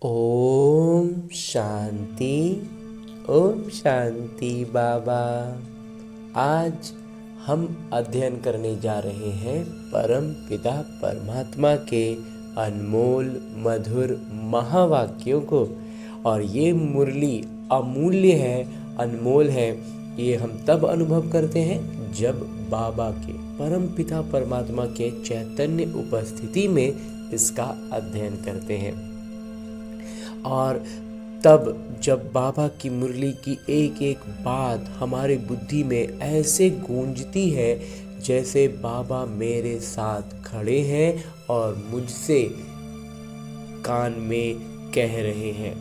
ओम शांति। ओम शांति बाबा। आज हम अध्ययन करने जा रहे हैं परम पिता परमात्मा के अनमोल मधुर महावाक्यों को। और ये मुरली अमूल्य है, अनमोल है। ये हम तब अनुभव करते हैं जब बाबा के परम पिता परमात्मा के चैतन्य उपस्थिति में इसका अध्ययन करते हैं। और तब जब बाबा की मुरली की एक एक बात हमारी बुद्धि में ऐसे गूंजती है जैसे बाबा मेरे साथ खड़े हैं और मुझसे कान में कह रहे हैं।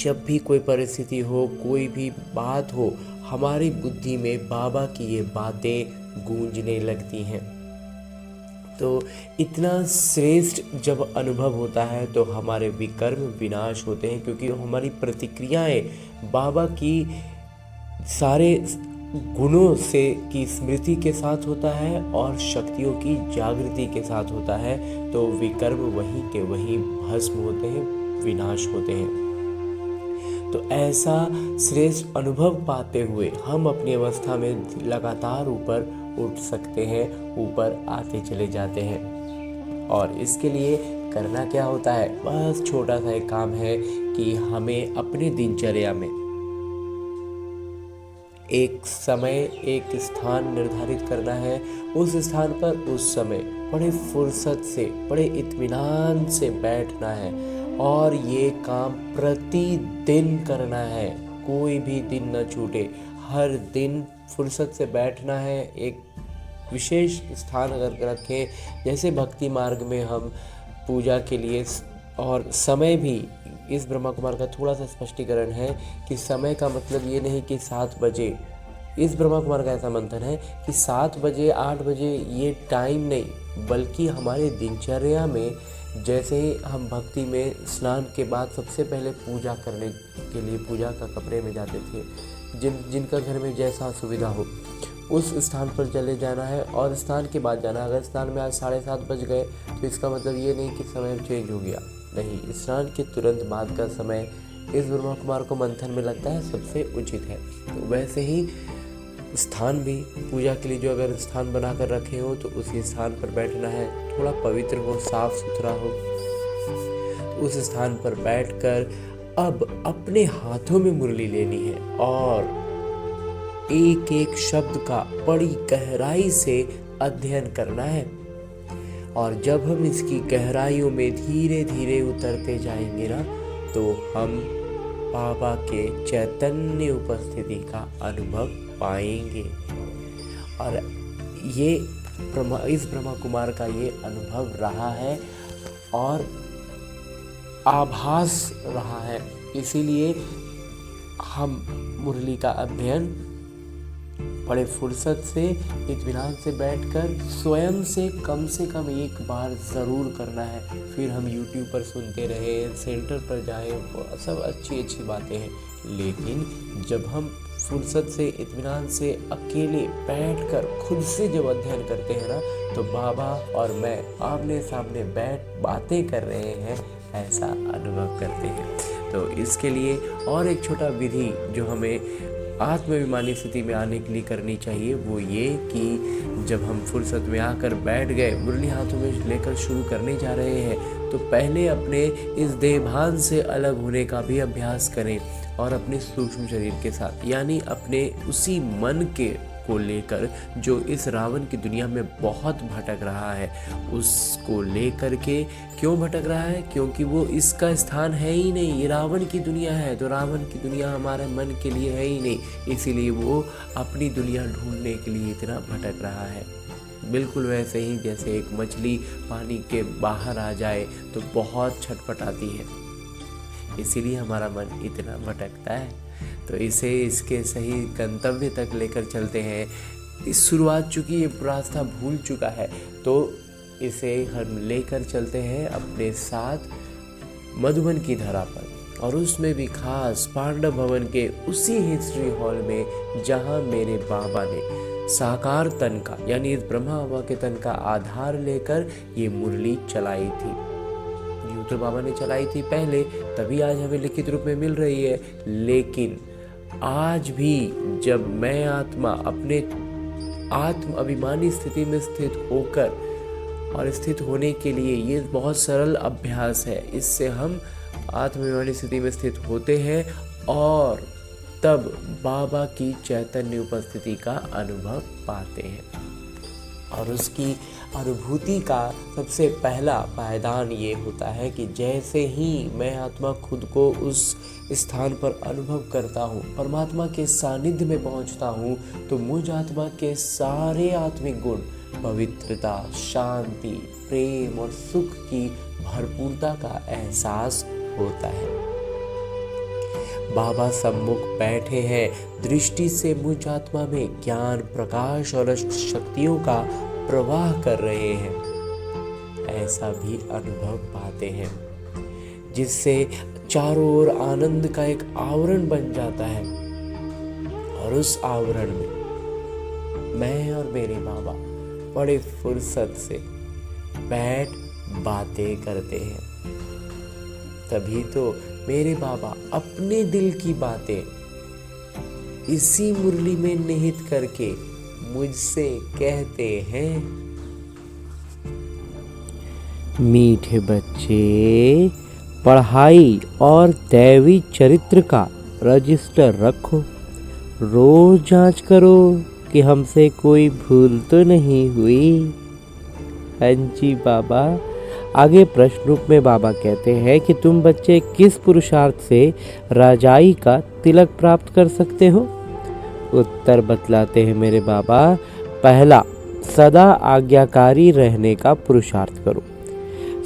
जब भी कोई परिस्थिति हो, कोई भी बात हो, हमारी बुद्धि में बाबा की ये बातें गूंजने लगती हैं। तो इतना श्रेष्ठ जब अनुभव होता है तो हमारे विकर्म विनाश होते हैं, क्योंकि हमारी प्रतिक्रियाएं बाबा की सारे गुणों से की स्मृति के साथ होता है और शक्तियों की जागृति के साथ होता है। तो विकर्म वहीं के वहीं भस्म होते हैं, विनाश होते हैं। तो ऐसा श्रेष्ठ अनुभव पाते हुए हम अपनी अवस्था में लगातार ऊपर उठ सकते हैं, ऊपर आते चले जाते हैं। और इसके लिए करना क्या होता है? बस छोटा सा एक काम है कि हमें अपने दिनचर्या में एक समय, एक स्थान निर्धारित करना है। उस स्थान पर उस समय बड़े फुर्सत से, बड़े इत्मीनान से बैठना है और ये काम प्रतिदिन करना है। कोई भी दिन न छूटे, हर दिन फुर्सत से बैठना है। एक विशेष स्थान अगर रखें, जैसे भक्ति मार्ग में हम पूजा के लिए, और समय भी इस ब्रह्मा कुमार का थोड़ा सा स्पष्टीकरण है कि समय का मतलब ये नहीं कि 7 बजे। इस ब्रह्मा कुमार का ऐसा मंथन है कि 7 बजे 8 बजे ये टाइम नहीं, बल्कि हमारे दिनचर्या में जैसे हम भक्ति में स्नान के बाद सबसे पहले पूजा करने के लिए पूजा का कमरे में जाते थे, जिनका घर में जैसा सुविधा हो उस स्थान पर चले जाना है और स्नान के बाद जाना। अगर स्नान में आज 7:30 बज गए तो इसका मतलब ये नहीं कि समय चेंज हो गया, नहीं, स्नान के तुरंत बाद का समय इस ब्रह्मा कुमार को मंथन में लगता है सबसे उचित है। तो वैसे ही स्थान भी पूजा के लिए जो अगर स्थान बनाकर रखे हो तो उसी स्थान पर बैठना है। थोड़ा पवित्र हो, साफ सुथरा हो। तो उस स्थान पर बैठकर अब अपने हाथों में मुरली लेनी है और एक एक शब्द का बड़ी गहराई से अध्ययन करना है। और जब हम इसकी गहराइयों में धीरे धीरे उतरते जाएंगे ना, तो हम बाबा के चैतन्य उपस्थिति का अनुभव पाएंगे। और ये इस ब्रह्मा कुमार का ये अनुभव रहा है और आभास रहा है। इसीलिए हम मुरली का अध्ययन बड़े फुर्सत से, इत्मीनान से बैठकर स्वयं से कम एक बार ज़रूर करना है। फिर हम YouTube पर सुनते रहे, सेंटर पर जाएं, सब अच्छी बातें हैं। लेकिन जब हम फुर्सत से, इत्मीनान से अकेले बैठकर खुद से जब अध्ययन करते हैं ना, तो बाबा और मैं आमने सामने बैठ बातें कर रहे हैं, ऐसा अनुभव करते हैं। तो इसके लिए और एक छोटा विधि जो हमें आत्माभिमानी स्थिति में आने के लिए करनी चाहिए, वो ये कि जब हम फुर्सत में आकर बैठ गए, मुरली हाथों में लेकर शुरू करने जा रहे हैं, तो पहले अपने इस देहभान से अलग होने का भी अभ्यास करें और अपने सूक्ष्म शरीर के साथ, यानी अपने उसी मन के को लेकर जो इस रावण की दुनिया में बहुत भटक रहा है, उसको लेकर के। क्यों भटक रहा है? क्योंकि वो इसका स्थान है ही नहीं, ये रावण की दुनिया है। तो रावण की दुनिया हमारे मन के लिए है ही नहीं, इसीलिए वो अपनी दुनिया ढूंढने के लिए इतना भटक रहा है। बिल्कुल वैसे ही जैसे एक मछली पानी के बाहर आ जाए तो बहुत छटपटाती है, इसीलिए हमारा मन इतना भटकता है। तो इसे इसके सही गंतव्य तक लेकर चलते हैं। इस शुरुआत, चूँकि ये रास्ता भूल चुका है, तो इसे हम लेकर चलते हैं अपने साथ मधुबन की धरा पर, और उसमें भी खास पांडव भवन के उसी हिस्ट्री हॉल में जहाँ मेरे बाबा ने साकार तन का, यानी इस ब्रह्मा बाबा के तन का आधार लेकर ये मुरली चलाई थी। ब्रह्मसूत्र बाबा ने चलाई थी पहले, तभी आज हमें लिखित रूप में मिल रही है। लेकिन आज भी जब मैं आत्मा अपने आत्म अभिमानी स्थिति में स्थित होकर और स्थित होने के लिए, ये बहुत सरल अभ्यास है, इससे हम आत्माभिमानी स्थिति में स्थित होते हैं और तब बाबा की चैतन्य उपस्थिति का अनुभव पाते हैं। और उसकी अनुभूति का सबसे पहला पायदान ये होता है कि जैसे ही मैं आत्मा खुद को उस स्थान पर अनुभव करता हूँ, परमात्मा के सानिध्य में पहुँचता हूँ, तो मुझ आत्मा के सारे आत्मिक गुण, पवित्रता, शांति, प्रेम और सुख की भरपूरता का एहसास होता है। बाबा सम्मुख बैठे हैं, दृष्टि से मुझ आत्मा में ज्ञान, प्रकाश और अष्ट शक्तियों का प्रवाह कर रहे हैं, ऐसा भी अनुभव पाते हैं, जिससे चारों ओर आनंद का एक आवरण बन जाता है। और उस आवरण में मैं और मेरे बाबा बड़े फुर्सत से बैठ बातें करते हैं। तभी तो मेरे बाबा अपने दिल की बातें इसी मुरली में निहित करके मुझसे कहते हैं, मीठे बच्चे, पढ़ाई और दैवी चरित्र का रजिस्टर रखो, रोज जांच करो कि हमसे कोई भूल तो नहीं हुई। हाँ जी बाबा। आगे प्रश्न रूप में बाबा कहते हैं कि तुम बच्चे किस पुरुषार्थ से राजाई का तिलक प्राप्त कर सकते हो? उत्तर बतलाते हैं मेरे बाबा, पहला, सदा आज्ञाकारी रहने का पुरुषार्थ करो।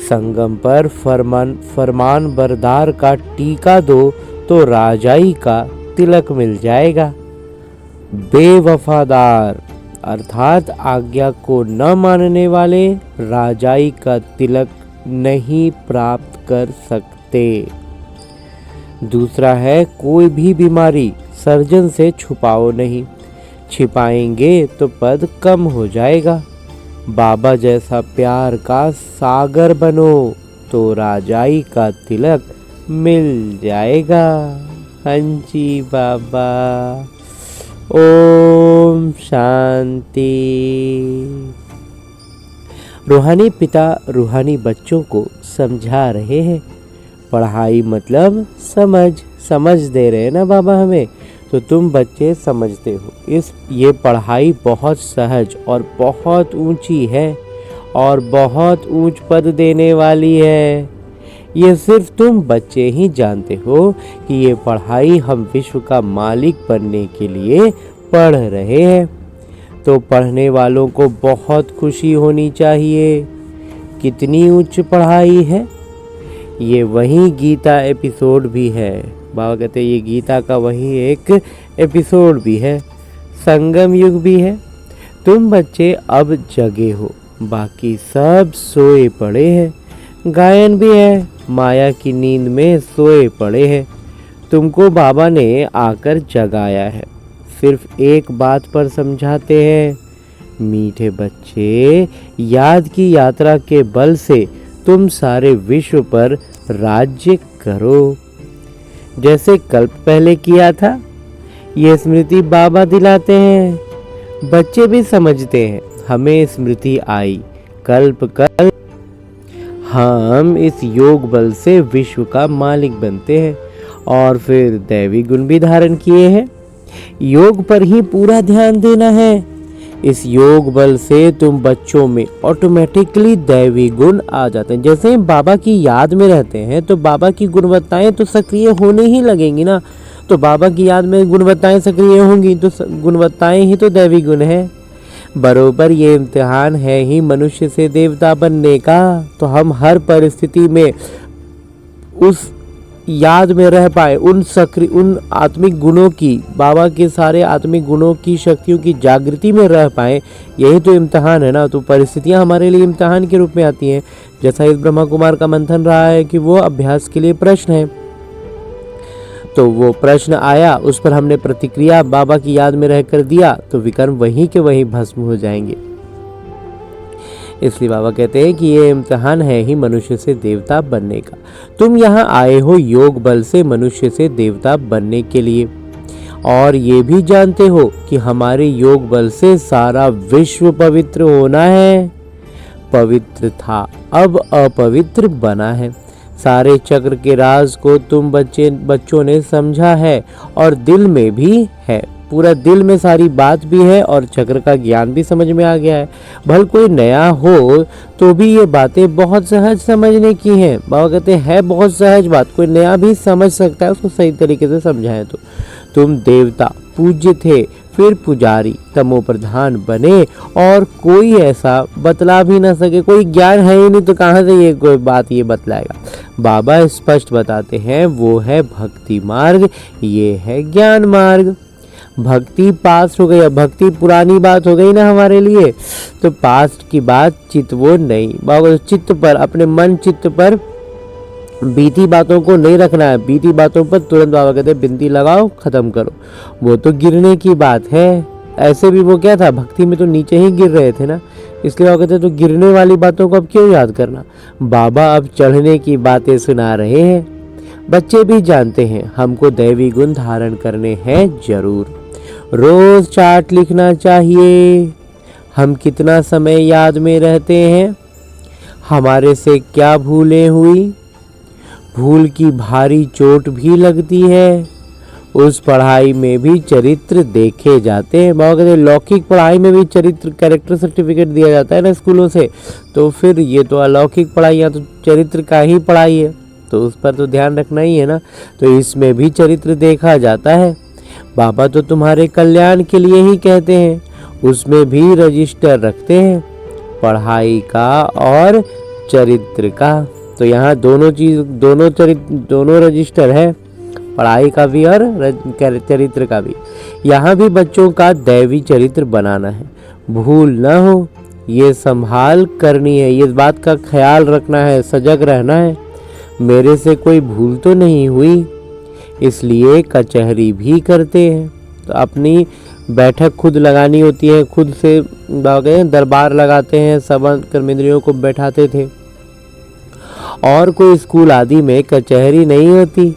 संगम पर फरमान बरदार का टीका दो तो राजाई का तिलक मिल जाएगा। बेवफादार अर्थात आज्ञा को न मानने वाले राजाई का तिलक नहीं प्राप्त कर सकते। दूसरा है, कोई भी बीमारी सर्जन से छुपाओ नहीं, छिपाएंगे तो पद कम हो जाएगा। बाबा जैसा प्यार का सागर बनो तो राजाई का तिलक मिल जाएगा। हाँ जी बाबा। ओम शांति। रूहानी पिता रूहानी बच्चों को समझा रहे हैं। पढ़ाई मतलब समझ दे रहे हैं ना बाबा हमें, तो तुम बच्चे समझते हो ये पढ़ाई बहुत सहज और बहुत ऊंची है और बहुत ऊंच पद देने वाली है। ये सिर्फ तुम बच्चे ही जानते हो कि ये पढ़ाई हम विश्व का मालिक बनने के लिए पढ़ रहे हैं। तो पढ़ने वालों को बहुत खुशी होनी चाहिए। कितनी उच्च पढ़ाई है। ये वही गीता एपिसोड भी है। बाबा कहते हैं ये गीता का वही एक एपिसोड भी है, संगम युग भी है। तुम बच्चे अब जगे हो, बाकी सब सोए पड़े हैं। गायन भी है, माया की नींद में सोए पड़े हैं। तुमको बाबा ने आकर जगाया है। सिर्फ एक बात पर समझाते हैं, मीठे बच्चे, याद की यात्रा के बल से तुम सारे विश्व पर राज्य करो, जैसे कल्प पहले किया था। ये स्मृति बाबा दिलाते हैं। बच्चे भी समझते हैं, हमें स्मृति आई कल्प हम इस योग बल से विश्व का मालिक बनते हैं और फिर दैवी गुण भी धारण किए हैं। योग पर ही पूरा ध्यान देना है। इस योग बल से तुम बच्चों में ऑटोमेटिकली दैवी गुण आ जाते हैं। जैसे बाबा की याद में रहते हैं तो बाबा की गुणवत्ताएं तो सक्रिय होने ही लगेंगी ना। तो बाबा की याद में गुणवत्ताएं सक्रिय होंगी तो गुणवत्ताएं ही तो दैवी गुण है। बरोबर ये इम्तिहान है ही मनुष्य से देवता बनने का। तो हम हर परिस्थिति में उस याद में रह पाए, उन आत्मिक गुणों की, बाबा के सारे आत्मिक गुणों की, शक्तियों की जागृति में रह पाए, यही तो इम्तिहान है ना। तो परिस्थितियां हमारे लिए इम्तिहान के रूप में आती हैं। जैसा इस ब्रह्मा कुमार का मंथन रहा है कि वो अभ्यास के लिए प्रश्न है, तो वो प्रश्न आया, उस पर हमने प्रतिक्रिया बाबा की याद में रहकर दिया तो विकर्म वहीं के वहीं भस्म हो जाएंगे। इसलिए बाबा कहते हैं कि ये इम्तिहान है ही मनुष्य से देवता बनने का। तुम यहाँ आए हो योग बल से मनुष्य से देवता बनने के लिए, और ये भी जानते हो कि हमारे योग बल से सारा विश्व पवित्र होना है। पवित्र था, अब अपवित्र बना है। सारे चक्र के राज को तुम बच्चों ने समझा है और दिल में भी है। पूरा दिल में सारी बात भी है और चक्र का ज्ञान भी समझ में आ गया है। भल कोई नया हो तो भी ये बातें बहुत सहज समझने की हैं। बाबा कहते हैं बहुत सहज बात, कोई नया भी समझ सकता है उसको सही तरीके से समझाएं तो। तुम देवता पूज्य थे, फिर पुजारी तमो प्रधान बने और कोई ऐसा बतला भी ना सके। कोई ज्ञान है ही नहीं तो कहाँ से ये कोई बात ये बतलाएगा। बाबा स्पष्ट बताते हैं वो है भक्ति मार्ग, ये है ज्ञान मार्ग। भक्ति पास्ट हो गई, अब भक्ति पुरानी बात हो गई ना हमारे लिए, तो पास्ट की बात चितवो नहीं। बाबा चित्त पर, अपने मन चित्त पर बीती बातों को नहीं रखना है। बीती बातों पर तुरंत बाबा कहते हैं बिंदी लगाओ, खत्म करो। वो तो गिरने की बात है। ऐसे भी वो क्या था, भक्ति में तो नीचे ही गिर रहे थे ना, इसलिए बाबा कहते हैं तो गिरने वाली बातों को अब क्यों याद करना। बाबा अब चढ़ने की बातें सुना रहे हैं। बच्चे भी जानते हैं हमको दैवी गुण धारण करने हैं जरूर। रोज चार्ट लिखना चाहिए, हम कितना समय याद में रहते हैं, हमारे से क्या भूलें हुई, भूल की भारी चोट भी लगती है। उस पढ़ाई में भी चरित्र देखे जाते हैं। बाबा कहते हैं लौकिक पढ़ाई में भी चरित्र, कैरेक्टर सर्टिफिकेट दिया जाता है ना स्कूलों से, तो फिर ये तो अलौकिक पढ़ाई, या तो चरित्र का ही पढ़ाई है, तो उस पर तो ध्यान रखना ही है ना। तो इसमें भी चरित्र देखा जाता है। बाबा तो तुम्हारे कल्याण के लिए ही कहते हैं, उसमें भी रजिस्टर रखते हैं, पढ़ाई का और चरित्र का। तो यहाँ दोनों रजिस्टर है, पढ़ाई का भी और चरित्र का भी। यहाँ भी बच्चों का दैवी चरित्र बनाना है, भूल ना हो, ये संभाल करनी है, ये बात का ख्याल रखना है, सजग रहना है। मेरे से कोई भूल तो नहीं हुई, इसलिए कचहरी भी करते हैं। तो अपनी बैठक खुद लगानी होती है, खुद से दरबार लगाते हैं, सब कर्मेंद्रियों को बैठाते थे। और कोई स्कूल आदि में कचहरी नहीं होती,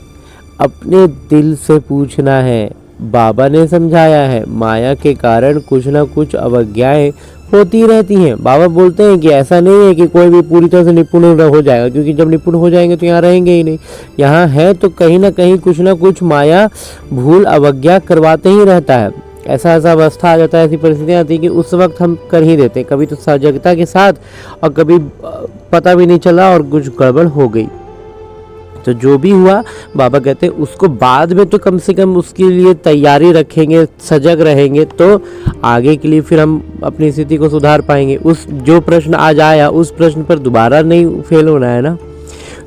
अपने दिल से पूछना है। बाबा ने समझाया है, माया के कारण कुछ ना कुछ अवज्ञाएं होती रहती हैं। बाबा बोलते हैं कि ऐसा नहीं है कि कोई भी पूरी तरह से निपुण हो जाएगा, क्योंकि जब निपुण हो जाएंगे तो यहाँ रहेंगे ही नहीं। यहाँ है तो कहीं ना कहीं कुछ ना कुछ माया भूल अवज्ञा करवाते ही रहता है। ऐसा अवस्था आ जाता है, ऐसी परिस्थितियाँ आती है कि उस वक्त हम कर ही देते हैं, कभी तो सजगता के साथ और कभी पता भी नहीं चला और कुछ गड़बड़ हो गई। तो जो भी हुआ बाबा कहते हैं उसको बाद में तो कम से कम उसके लिए तैयारी रखेंगे, सजग रहेंगे, तो आगे के लिए फिर हम अपनी स्थिति को सुधार पाएंगे। उस जो प्रश्न आज आया उस प्रश्न पर दोबारा नहीं फेल होना है ना।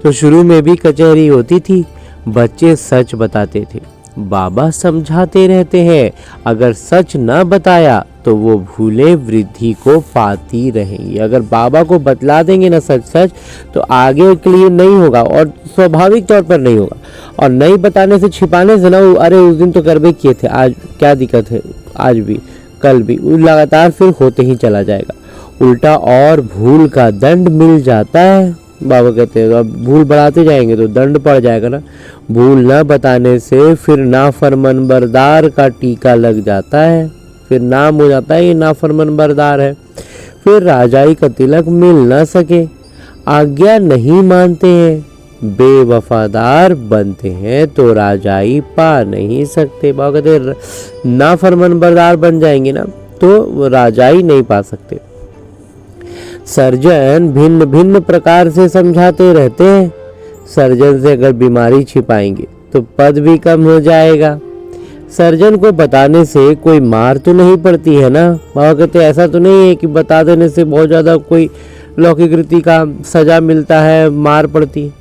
तो शुरू में भी कचहरी होती थी, बच्चे सच बताते थे, बाबा समझाते रहते हैं, अगर सच न बताया तो वो भूले वृद्धि को पाती रहेंगी। अगर बाबा को बतला देंगे ना सच सच, तो आगे के लिए नहीं होगा और स्वाभाविक तौर पर नहीं होगा। और नहीं बताने से, छिपाने से ना, अरे उस दिन तो करबे किए थे, आज क्या दिक्कत है, आज भी कल भी, लगातार फिर होते ही चला जाएगा। उल्टा और भूल का दंड मिल जाता है। बाबा कहते हैं अब भूल बढ़ाते जाएंगे तो दंड पड़ जाएगा ना। भूल न बताने से फिर नाफरमान बरदार का टीका लग जाता है, फिर नाम हो जाता है ये नाफरमान बरदार है। फिर राजाई का तिलक मिल न सके, आज्ञा नहीं मानते हैं, बेवफादार बनते हैं तो राजाई पा नहीं सकते। बाबा कहते नाफरमान बरदार बन जाएंगे ना तो राजाई नहीं पा सकते। सर्जन भिन्न भिन्न प्रकार से समझाते रहते हैं। सर्जन से अगर बीमारी छिपाएंगे तो पद भी कम हो जाएगा। सर्जन को बताने से कोई मार तो नहीं पड़ती है ना। बाबा कहते ऐसा तो नहीं है कि बता देने से बहुत ज़्यादा कोई लौकिक रीति का सजा मिलता है, मार पड़ती है।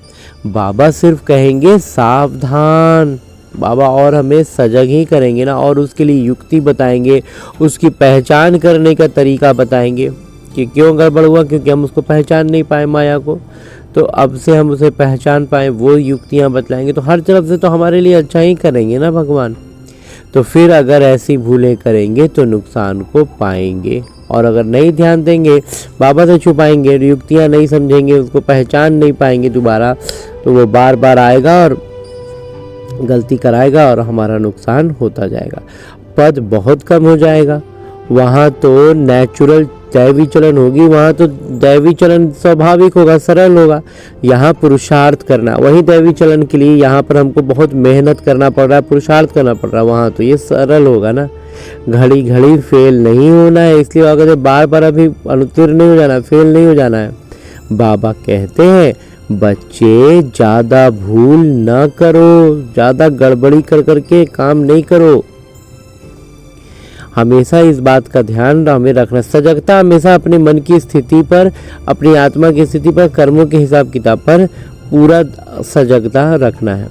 बाबा सिर्फ कहेंगे सावधान। बाबा और हमें सजग ही करेंगे ना, और उसके लिए युक्ति बताएंगे, उसकी पहचान करने का तरीका बताएंगे कि क्यों गड़बड़ हुआ, क्योंकि हम उसको पहचान नहीं पाए माया को। तो अब से हम उसे पहचान पाए, वो युक्तियाँ बतलाएंगे। तो हर तरफ से तो हमारे लिए अच्छा ही करेंगे ना भगवान। तो फिर अगर ऐसी भूलें करेंगे तो नुकसान को पाएंगे और अगर नहीं ध्यान देंगे, बाबा से छुपाएंगे, युक्तियाँ नहीं समझेंगे, उसको पहचान नहीं पाएंगे दोबारा, तो वो बार बार आएगा और गलती कराएगा और हमारा नुकसान होता जाएगा। पद बहुत कम हो जाएगा। वहाँ तो नेचुरल दैवी चलन होगी, वहाँ तो दैवी चलन स्वाभाविक होगा, सरल होगा। यहाँ पुरुषार्थ करना, वही दैवी चलन के लिए यहाँ पर हमको बहुत मेहनत करना पड़ रहा है, पुरुषार्थ करना पड़ रहा है। वहाँ तो ये सरल होगा ना, घड़ी घड़ी फेल नहीं होना है। इसलिए अगर बार बार अभी अनुत्तीर्ण नहीं हो जाना, फेल नहीं हो जाना है। बाबा कहते हैं बच्चे ज़्यादा भूल न करो, ज़्यादा गड़बड़ी कर करके काम नहीं करो। हमेशा इस बात का ध्यान हमें रखना, सजगता हमेशा अपने मन की स्थिति पर, अपनी आत्मा की स्थिति पर, कर्मों के हिसाब किताब पर पूरा सजगता रखना है।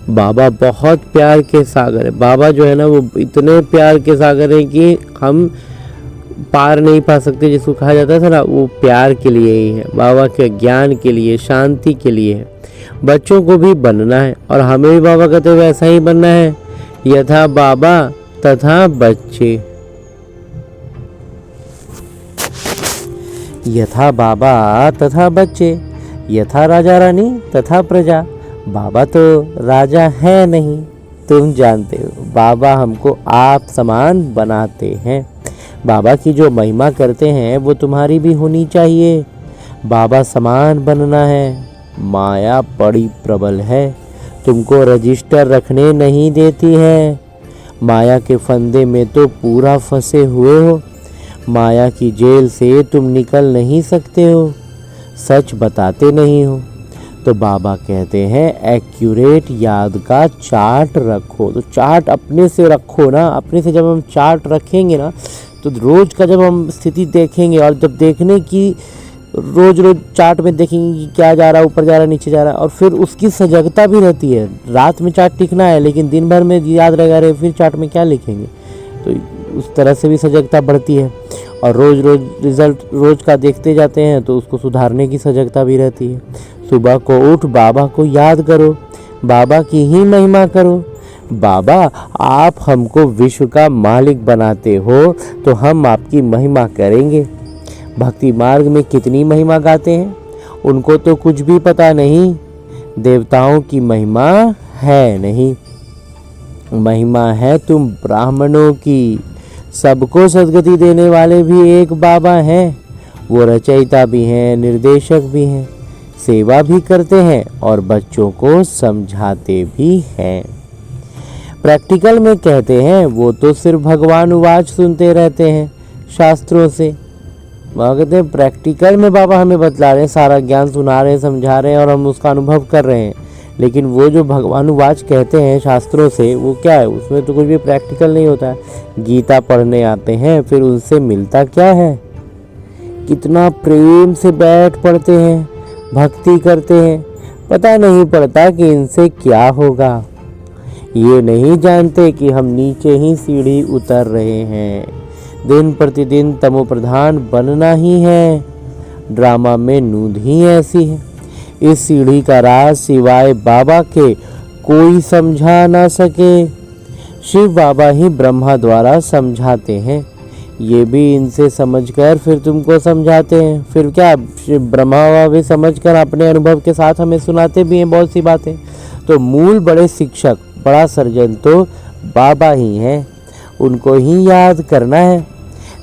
बाबा बहुत प्यार के सागर है। बाबा जो है ना वो इतने प्यार के सागर हैं कि हम पार नहीं पा सकते। जिसको कहा जाता था ना, वो प्यार के लिए ही है, बाबा के ज्ञान के लिए, शांति के लिए है। बच्चों को भी बनना है और हमें भी बाबा कहते हुए ऐसा ही बनना है, यथा बाबा तथा बच्चे। यथा बाबा तथा बच्चे, यथा राजा रानी तथा प्रजा। बाबा तो राजा है नहीं, तुम जानते हो। बाबा हमको आप समान बनाते हैं। बाबा की जो महिमा करते हैं वो तुम्हारी भी होनी चाहिए। बाबा समान बनना है। माया बड़ी प्रबल है, तुमको रजिस्टर रखने नहीं देती है। माया के फंदे में तो पूरा फंसे हुए हो। माया की जेल से तुम निकल नहीं सकते हो, सच बताते नहीं हो। तो बाबा कहते हैं एक्यूरेट याद का चार्ट रखो। तो चार्ट अपने से रखो ना, अपने से जब हम चार्ट रखेंगे ना, तो रोज का जब हम स्थिति देखेंगे, और जब देखने की रोज रोज चार्ट में देखेंगे कि क्या जा रहा है, ऊपर जा रहा है, नीचे जा रहा है, और फिर उसकी सजगता भी रहती है। रात में चार्ट लिखना है लेकिन दिन भर में याद रहेगा, अरे फिर चार्ट में क्या लिखेंगे, तो उस तरह से भी सजगता बढ़ती है। और रोज रोज रिजल्ट रोज का देखते जाते हैं तो उसको सुधारने की सजगता भी रहती है। सुबह को उठ बाबा को याद करो, बाबा की ही महिमा करो। बाबा आप हमको विश्व का मालिक बनाते हो तो हम आपकी महिमा करेंगे। भक्ति मार्ग में कितनी महिमा गाते हैं, उनको तो कुछ भी पता नहीं। देवताओं की महिमा है नहीं, महिमा है तुम ब्राह्मणों की। सबको सद्गति देने वाले भी एक बाबा हैं। वो रचयिता भी हैं, निर्देशक भी हैं, सेवा भी करते हैं और बच्चों को समझाते भी हैं। प्रैक्टिकल में कहते हैं वो तो सिर्फ भगवान उवाच सुनते रहते हैं शास्त्रों से। वहाँ कहते हैं प्रैक्टिकल में बाबा हमें बतला रहे हैं, सारा ज्ञान सुना रहे हैं, समझा रहे हैं और हम उसका अनुभव कर रहे हैं। लेकिन वो जो भगवानुवाच कहते हैं शास्त्रों से, वो क्या है, उसमें तो कुछ भी प्रैक्टिकल नहीं होता है। गीता पढ़ने आते हैं, फिर उनसे मिलता क्या है, कितना प्रेम से बैठ पढ़ते हैं, भक्ति करते हैं, पता नहीं पड़ता कि इनसे क्या होगा। ये नहीं जानते कि हम नीचे ही सीढ़ी उतर रहे हैं। दिन प्रतिदिन तमोप्रधान बनना ही है। ड्रामा में नूंद ही ऐसी है। इस सीढ़ी का राज सिवाय बाबा के कोई समझा ना सके। शिव बाबा ही ब्रह्मा द्वारा समझाते हैं, ये भी इनसे समझकर फिर तुमको समझाते हैं। फिर क्या, शिव ब्रह्मा भी समझकर अपने अनुभव के साथ हमें सुनाते भी हैं बहुत सी बातें। तो मूल बड़े शिक्षक, बड़ा सर्जन तो बाबा ही हैं, उनको ही याद करना है।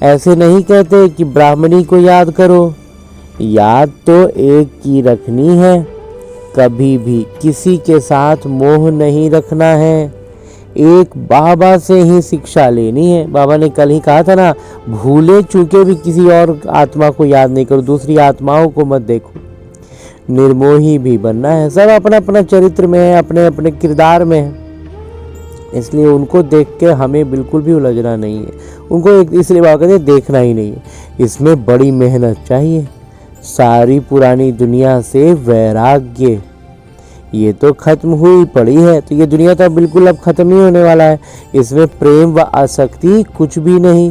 ऐसे नहीं कहते कि ब्राह्मणी को याद करो, याद तो एक की रखनी है। कभी भी किसी के साथ मोह नहीं रखना है, एक बाबा से ही शिक्षा लेनी है। बाबा ने कल ही कहा था ना, भूले चूके भी किसी और आत्मा को याद नहीं करो, दूसरी आत्माओं को मत देखो। निर्मोही भी बनना है। सब अपना अपना चरित्र में है, अपने अपने किरदार में है, इसलिए उनको देख के हमें बिल्कुल भी उलझना नहीं है। उनको इसलिए बाबा कहते देखना ही नहीं है। इसमें बड़ी मेहनत चाहिए। सारी पुरानी दुनिया से वैराग्य, ये तो खत्म हुई पड़ी है, तो ये दुनिया तो बिल्कुल अब खत्म ही होने वाला है। इसमें प्रेम व आसक्ति कुछ भी नहीं।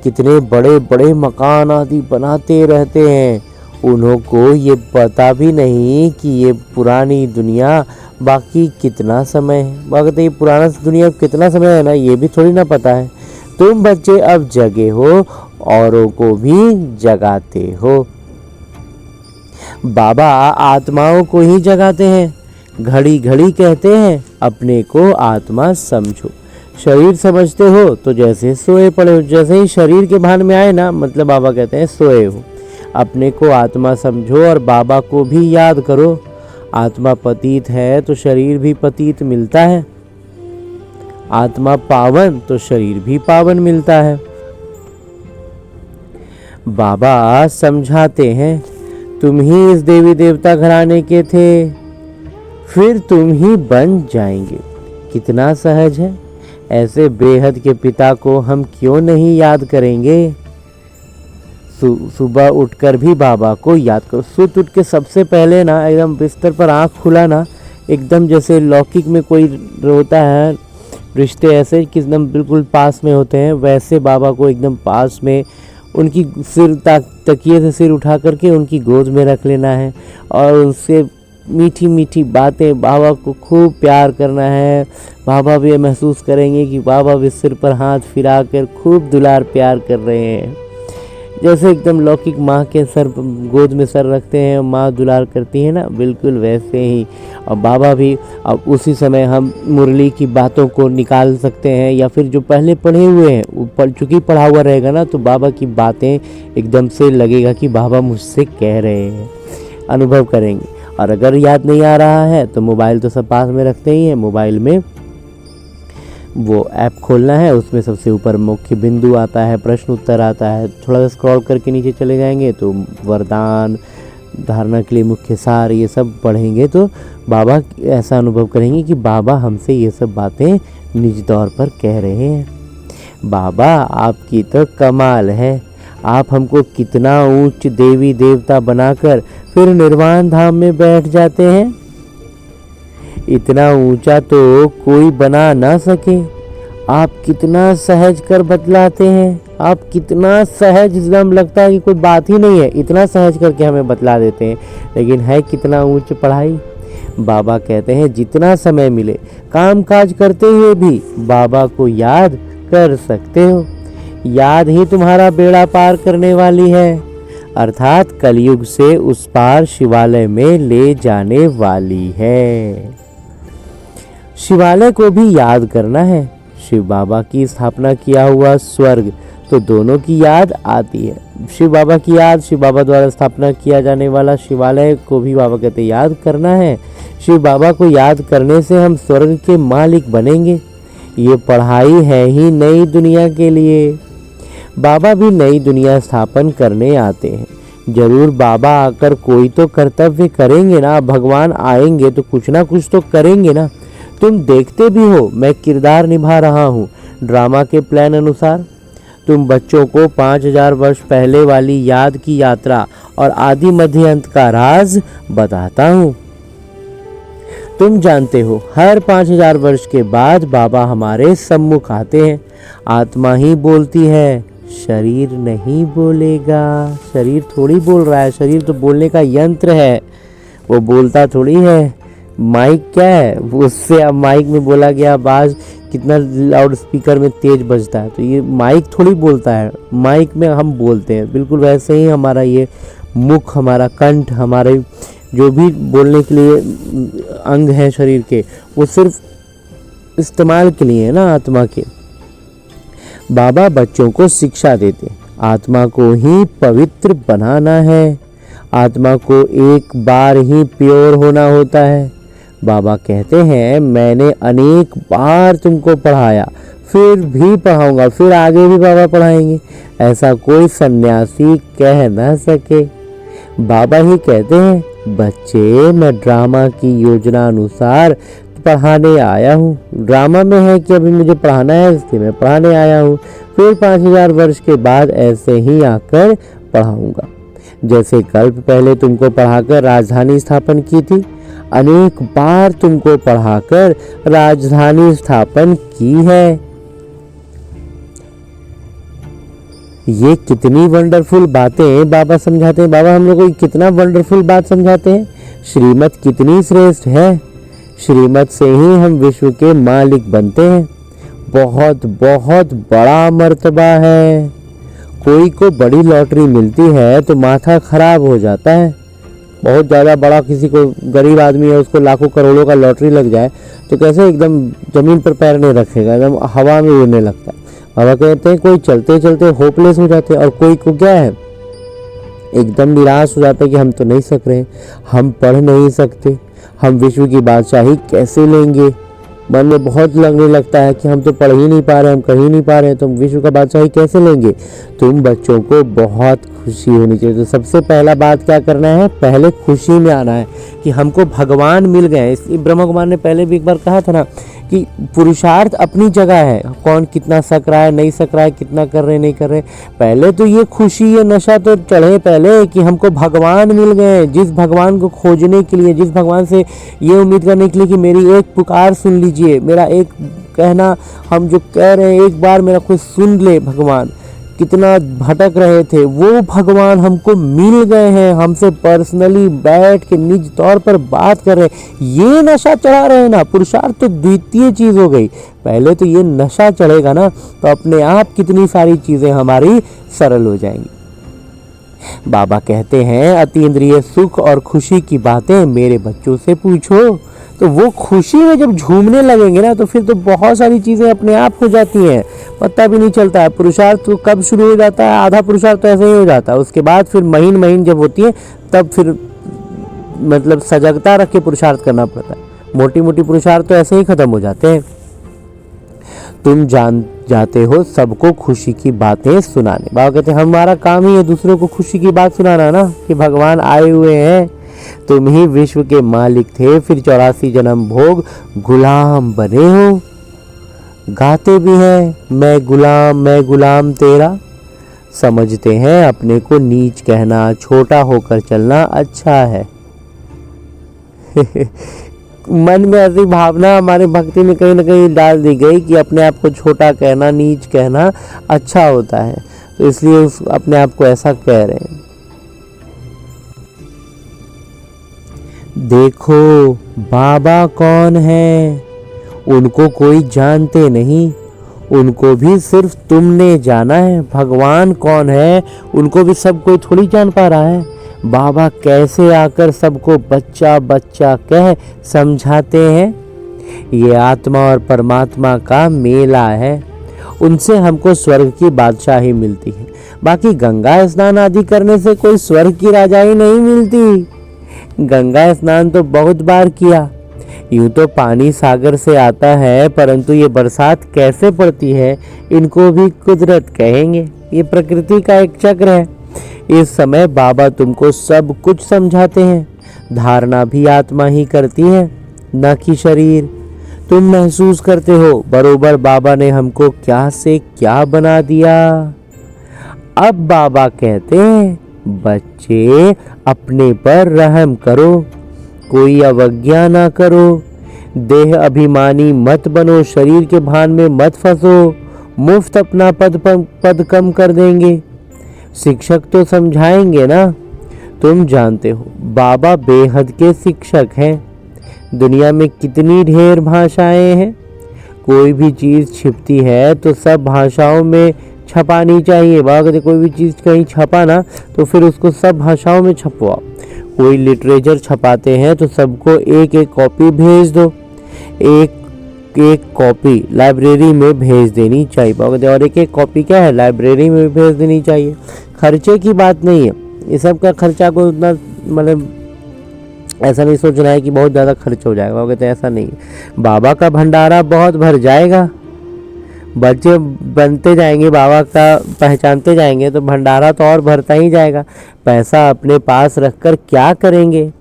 कितने बड़े बड़े मकान आदि बनाते रहते हैं, उन्हों को ये पता भी नहीं कि ये पुरानी दुनिया बाकी कितना समय है। बाकी ये पुराना दुनिया कितना समय है ना, ये भी थोड़ी ना पता है। तुम बच्चे अब जगे हो, औरों को भी जगाते हो। बाबा आत्माओं को ही जगाते हैं, घड़ी घड़ी कहते हैं अपने को आत्मा समझो। शरीर समझते हो तो जैसे सोए पड़े हो, जैसे ही शरीर के भान में आए ना, मतलब बाबा कहते हैं सोए हो। अपने को आत्मा समझो और बाबा को भी याद करो। आत्मा पतित है तो शरीर भी पतित मिलता है, आत्मा पावन तो शरीर भी पावन मिलता है। बाबा समझाते हैं, तुम ही इस देवी देवता घराने के थे, फिर तुम ही बन जाएंगे। कितना सहज है, ऐसे बेहद के पिता को हम क्यों नहीं याद करेंगे। सुबह उठकर भी बाबा को याद करो। सुत उठ के सबसे पहले ना एकदम बिस्तर पर आँख खुला ना, एकदम जैसे लौकिक में कोई होता है रिश्ते ऐसे कि एकदम बिल्कुल पास में होते हैं, वैसे बाबा को एकदम पास में उनकी सिर तकिए से सिर उठा करके उनकी गोद में रख लेना है और उनसे मीठी मीठी बातें, बाबा को खूब प्यार करना है। बाबा भी महसूस करेंगे कि बाबा भी सिर पर हाथ फिरा कर खूब दुलार प्यार कर रहे हैं। जैसे एकदम लौकिक माँ के सर गोद में सर रखते हैं, माँ दुलार करती है ना, बिल्कुल वैसे ही। और बाबा भी अब उसी समय हम मुरली की बातों को निकाल सकते हैं, या फिर जो पहले पढ़े हुए हैं ऊपर चूँकि पढ़ा हुआ रहेगा ना, तो बाबा की बातें एकदम से लगेगा कि बाबा मुझसे कह रहे हैं, अनुभव करेंगे। और अगर याद नहीं आ रहा है तो मोबाइल तो सब पास में रखते ही हैं, मोबाइल में वो ऐप खोलना है, उसमें सबसे ऊपर मुख्य बिंदु आता है, प्रश्न उत्तर आता है, थोड़ा सा स्क्रॉल करके नीचे चले जाएंगे तो वरदान, धारणा के लिए मुख्य सार, ये सब पढ़ेंगे तो बाबा ऐसा अनुभव करेंगे कि बाबा हमसे ये सब बातें निज तौर पर कह रहे हैं। बाबा आपकी तो कमाल है, आप हमको कितना ऊंच देवी देवता बनाकर फिर निर्वाण धाम में बैठ जाते हैं। इतना ऊंचा तो कोई बना ना सके। आप कितना सहज कर बतलाते हैं, आप कितना सहज, एकदम लगता है कि कोई बात ही नहीं है, इतना सहज करके हमें बतला देते हैं। लेकिन है कितना ऊंच पढ़ाई। बाबा कहते हैं जितना समय मिले काम काज करते हुए भी बाबा को याद कर सकते हो। याद ही तुम्हारा बेड़ा पार करने वाली है, अर्थात कलयुग से उस पार शिवालय में ले जाने वाली है। शिवालय को भी याद करना है। शिव बाबा की स्थापना किया हुआ स्वर्ग, तो दोनों की याद आती है। शिव बाबा की याद, शिव बाबा द्वारा स्थापना किया जाने वाला शिवालय को भी बाबा कहते याद करना है। शिव बाबा को याद करने से हम स्वर्ग के मालिक बनेंगे। ये पढ़ाई है ही नई दुनिया के लिए। बाबा भी नई दुनिया स्थापन करने आते हैं। जरूर बाबा आकर कोई तो कर्तव्य करेंगे ना, भगवान आएंगे तो कुछ ना कुछ तो करेंगे ना। तुम देखते भी हो मैं किरदार निभा रहा हूँ ड्रामा के प्लान अनुसार। तुम बच्चों को 5000 वर्ष पहले वाली याद की यात्रा और आदि मध्य अंत का राज बताता हूँ। तुम जानते हो हर 5000 वर्ष के बाद बाबा हमारे सम्मुख आते हैं। आत्मा ही बोलती है, शरीर नहीं बोलेगा। शरीर थोड़ी बोल रहा है, शरीर तो बोलने का यंत्र है, वो बोलता थोड़ी है। माइक क्या है, उससे अब माइक में बोला गया आवाज़ कितना लाउड स्पीकर में तेज बजता है, तो ये माइक थोड़ी बोलता है, माइक में हम बोलते हैं। बिल्कुल वैसे ही हमारा ये मुख, हमारा कंठ, हमारे जो भी बोलने के लिए अंग हैं शरीर के, वो सिर्फ इस्तेमाल के लिए है ना, आत्मा के। बाबा बच्चों को शिक्षा देते, आत्मा को ही पवित्र बनाना है, आत्मा को एक बार ही प्योर होना होता है। बाबा कहते हैं मैंने अनेक बार तुमको पढ़ाया, फिर भी पढ़ाऊंगा, फिर आगे भी बाबा पढ़ाएंगे। ऐसा कोई सन्यासी कह ना सके। बाबा ही कहते हैं बच्चे मैं ड्रामा की योजना अनुसार पढ़ाने आया हूँ। ड्रामा में है कि अभी मुझे पढ़ाना है, इसलिए मैं पढ़ाने आया हूँ। फिर 5000 वर्ष के बाद ऐसे ही आकर पढ़ाऊंगा। जैसे कल्प पहले तुमको पढ़ाकर राजधानी स्थापन की थी, अनेक बार तुमको पढ़ाकर राजधानी स्थापन की है। ये कितनी वंडरफुल बातें बाबा समझाते हैं। बाबा हम लोग को कितना वंडरफुल बात समझाते हैं। श्रीमत कितनी श्रेष्ठ है। श्रीमत से ही हम विश्व के मालिक बनते हैं। बहुत बहुत बड़ा मर्तबा है। कोई को बड़ी लॉटरी मिलती है तो माथा खराब हो जाता है। बहुत ज़्यादा बड़ा किसी को, गरीब आदमी है, उसको लाखों करोड़ों का लॉटरी लग जाए तो कैसे एकदम ज़मीन पर पैर नहीं रखेगा, एकदम हवा में उड़ने लगता है। बाबा कहते हैं कोई चलते चलते होपलेस हो जाते हैं, और कोई को क्या है, एकदम निराश हो जाता है कि हम तो नहीं सक रहे, हम पढ़ नहीं सकते, हम विश्व की बादशाही कैसे लेंगे। मन में बहुत लगने लगता है कि हम तो पढ़ ही नहीं पा रहे, हम कर ही नहीं पा रहे, तो हम विश्व का बादशाही कैसे लेंगे। तुम बच्चों को बहुत खुशी होनी चाहिए। तो सबसे पहला बात क्या करना है, पहले खुशी में आना है कि हमको भगवान मिल गए। इस ब्रह्मा कुमार ने पहले भी एक बार कहा था ना कि पुरुषार्थ अपनी जगह है, कौन कितना सक रहा है नहीं सक रहा है, कितना कर रहे नहीं कर रहे, पहले तो ये खुशी ये नशा तो चढ़े पहले कि हमको भगवान मिल गए। जिस भगवान को खोजने के लिए, जिस भगवान से ये उम्मीद करने के लिए कि मेरी एक पुकार सुन लीजिए, मेरा एक कहना हम जो कह रहे हैं एक बार मेरा कोई सुन ले, भगवान कितना भटक रहे थे, वो भगवान हमको मिल गए हैं, हमसे पर्सनली बैठ के निज तौर पर बात कर रहे हैं। ये नशा चढ़ा रहे हैं ना, पुरुषार्थ तो द्वितीय चीज हो गई, पहले तो ये नशा चढ़ेगा ना तो अपने आप कितनी सारी चीजें हमारी सरल हो जाएंगी। बाबा कहते हैं अतीन्द्रिय सुख और खुशी की बातें मेरे बच्चों से पूछो। तो वो खुशी में जब झूमने लगेंगे ना तो फिर तो बहुत सारी चीज़ें अपने आप हो जाती हैं, पता भी नहीं चलता है। पुरुषार्थ तो कब शुरू हो जाता है, आधा पुरुषार्थ तो ऐसे ही हो जाता है, उसके बाद फिर महीन महीन जब होती है तब फिर मतलब सजगता रख के पुरुषार्थ करना पड़ता है। मोटी मोटी पुरुषार्थ तो ऐसे ही खत्म हो जाते हैं। तुम जान जाते हो सबको खुशी की बातें सुनाने। बाबा कहते हैं हमारा काम ही है दूसरों को खुशी की बात सुनाना ना, कि भगवान आए हुए हैं, तुम ही विश्व के मालिक थे, फिर 84 जन्म भोग गुलाम बने हो। गाते भी हैं मैं गुलाम तेरा, समझते हैं अपने को नीच कहना, छोटा होकर चलना अच्छा है। मन में ऐसी भावना हमारे भक्ति में कहीं ना कहीं डाल दी गई कि अपने आप को छोटा कहना, नीच कहना अच्छा होता है, तो इसलिए अपने आप को ऐसा कह रहे हैं। देखो बाबा कौन है, उनको कोई जानते नहीं, उनको भी सिर्फ तुमने जाना है। भगवान कौन है उनको भी सब कोई थोड़ी जान पा रहा है। बाबा कैसे आकर सबको बच्चा बच्चा कह समझाते हैं। ये आत्मा और परमात्मा का मेला है, उनसे हमको स्वर्ग की बादशाही मिलती है। बाकी गंगा स्नान आदि करने से कोई स्वर्ग की राजाई नहीं मिलती। गंगा स्नान तो बहुत बार किया। यूं तो पानी सागर से आता है, परंतु ये बरसात कैसे पड़ती है इनको भी कुदरत कहेंगे। ये प्रकृति का एक चक्र है। इस समय बाबा तुमको सब कुछ समझाते हैं। धारणा भी आत्मा ही करती है, न कि शरीर। तुम महसूस करते हो बरोबर बाबा ने हमको क्या से क्या बना दिया। अब बाबा कहते हैं बच्चे अपने पर रहम करो, कोई अवज्ञा ना करो, देह अभिमानी मत बनो, शरीर के भान में मत फंसो। मुफ्त अपना पद कम कर देंगे, शिक्षक तो समझाएंगे ना। तुम जानते हो बाबा बेहद के शिक्षक हैं। दुनिया में कितनी ढेर भाषाएं हैं, कोई भी चीज़ छिपती है तो सब भाषाओं में छपानी चाहिए। बाबा कोई भी चीज़ कहीं छपा ना तो फिर उसको सब भाषाओं में छपवाओ। कोई लिटरेचर छपाते हैं तो सबको एक एक कॉपी भेज दो, एक एक कॉपी लाइब्रेरी में भेज देनी चाहिए। और एक एक कॉपी क्या है, लाइब्रेरी में भेज देनी चाहिए। खर्चे की बात नहीं है, ये सब का खर्चा को उतना मतलब ऐसा नहीं सोचना है कि बहुत ज़्यादा खर्च हो जाएगा। वो कहते हैं ऐसा नहीं है, बाबा का भंडारा बहुत भर जाएगा। बच्चे बनते जाएंगे, बाबा का पहचानते जाएंगे तो भंडारा तो और भरता ही जाएगा। पैसा अपने पास रखकर क्या करेंगे,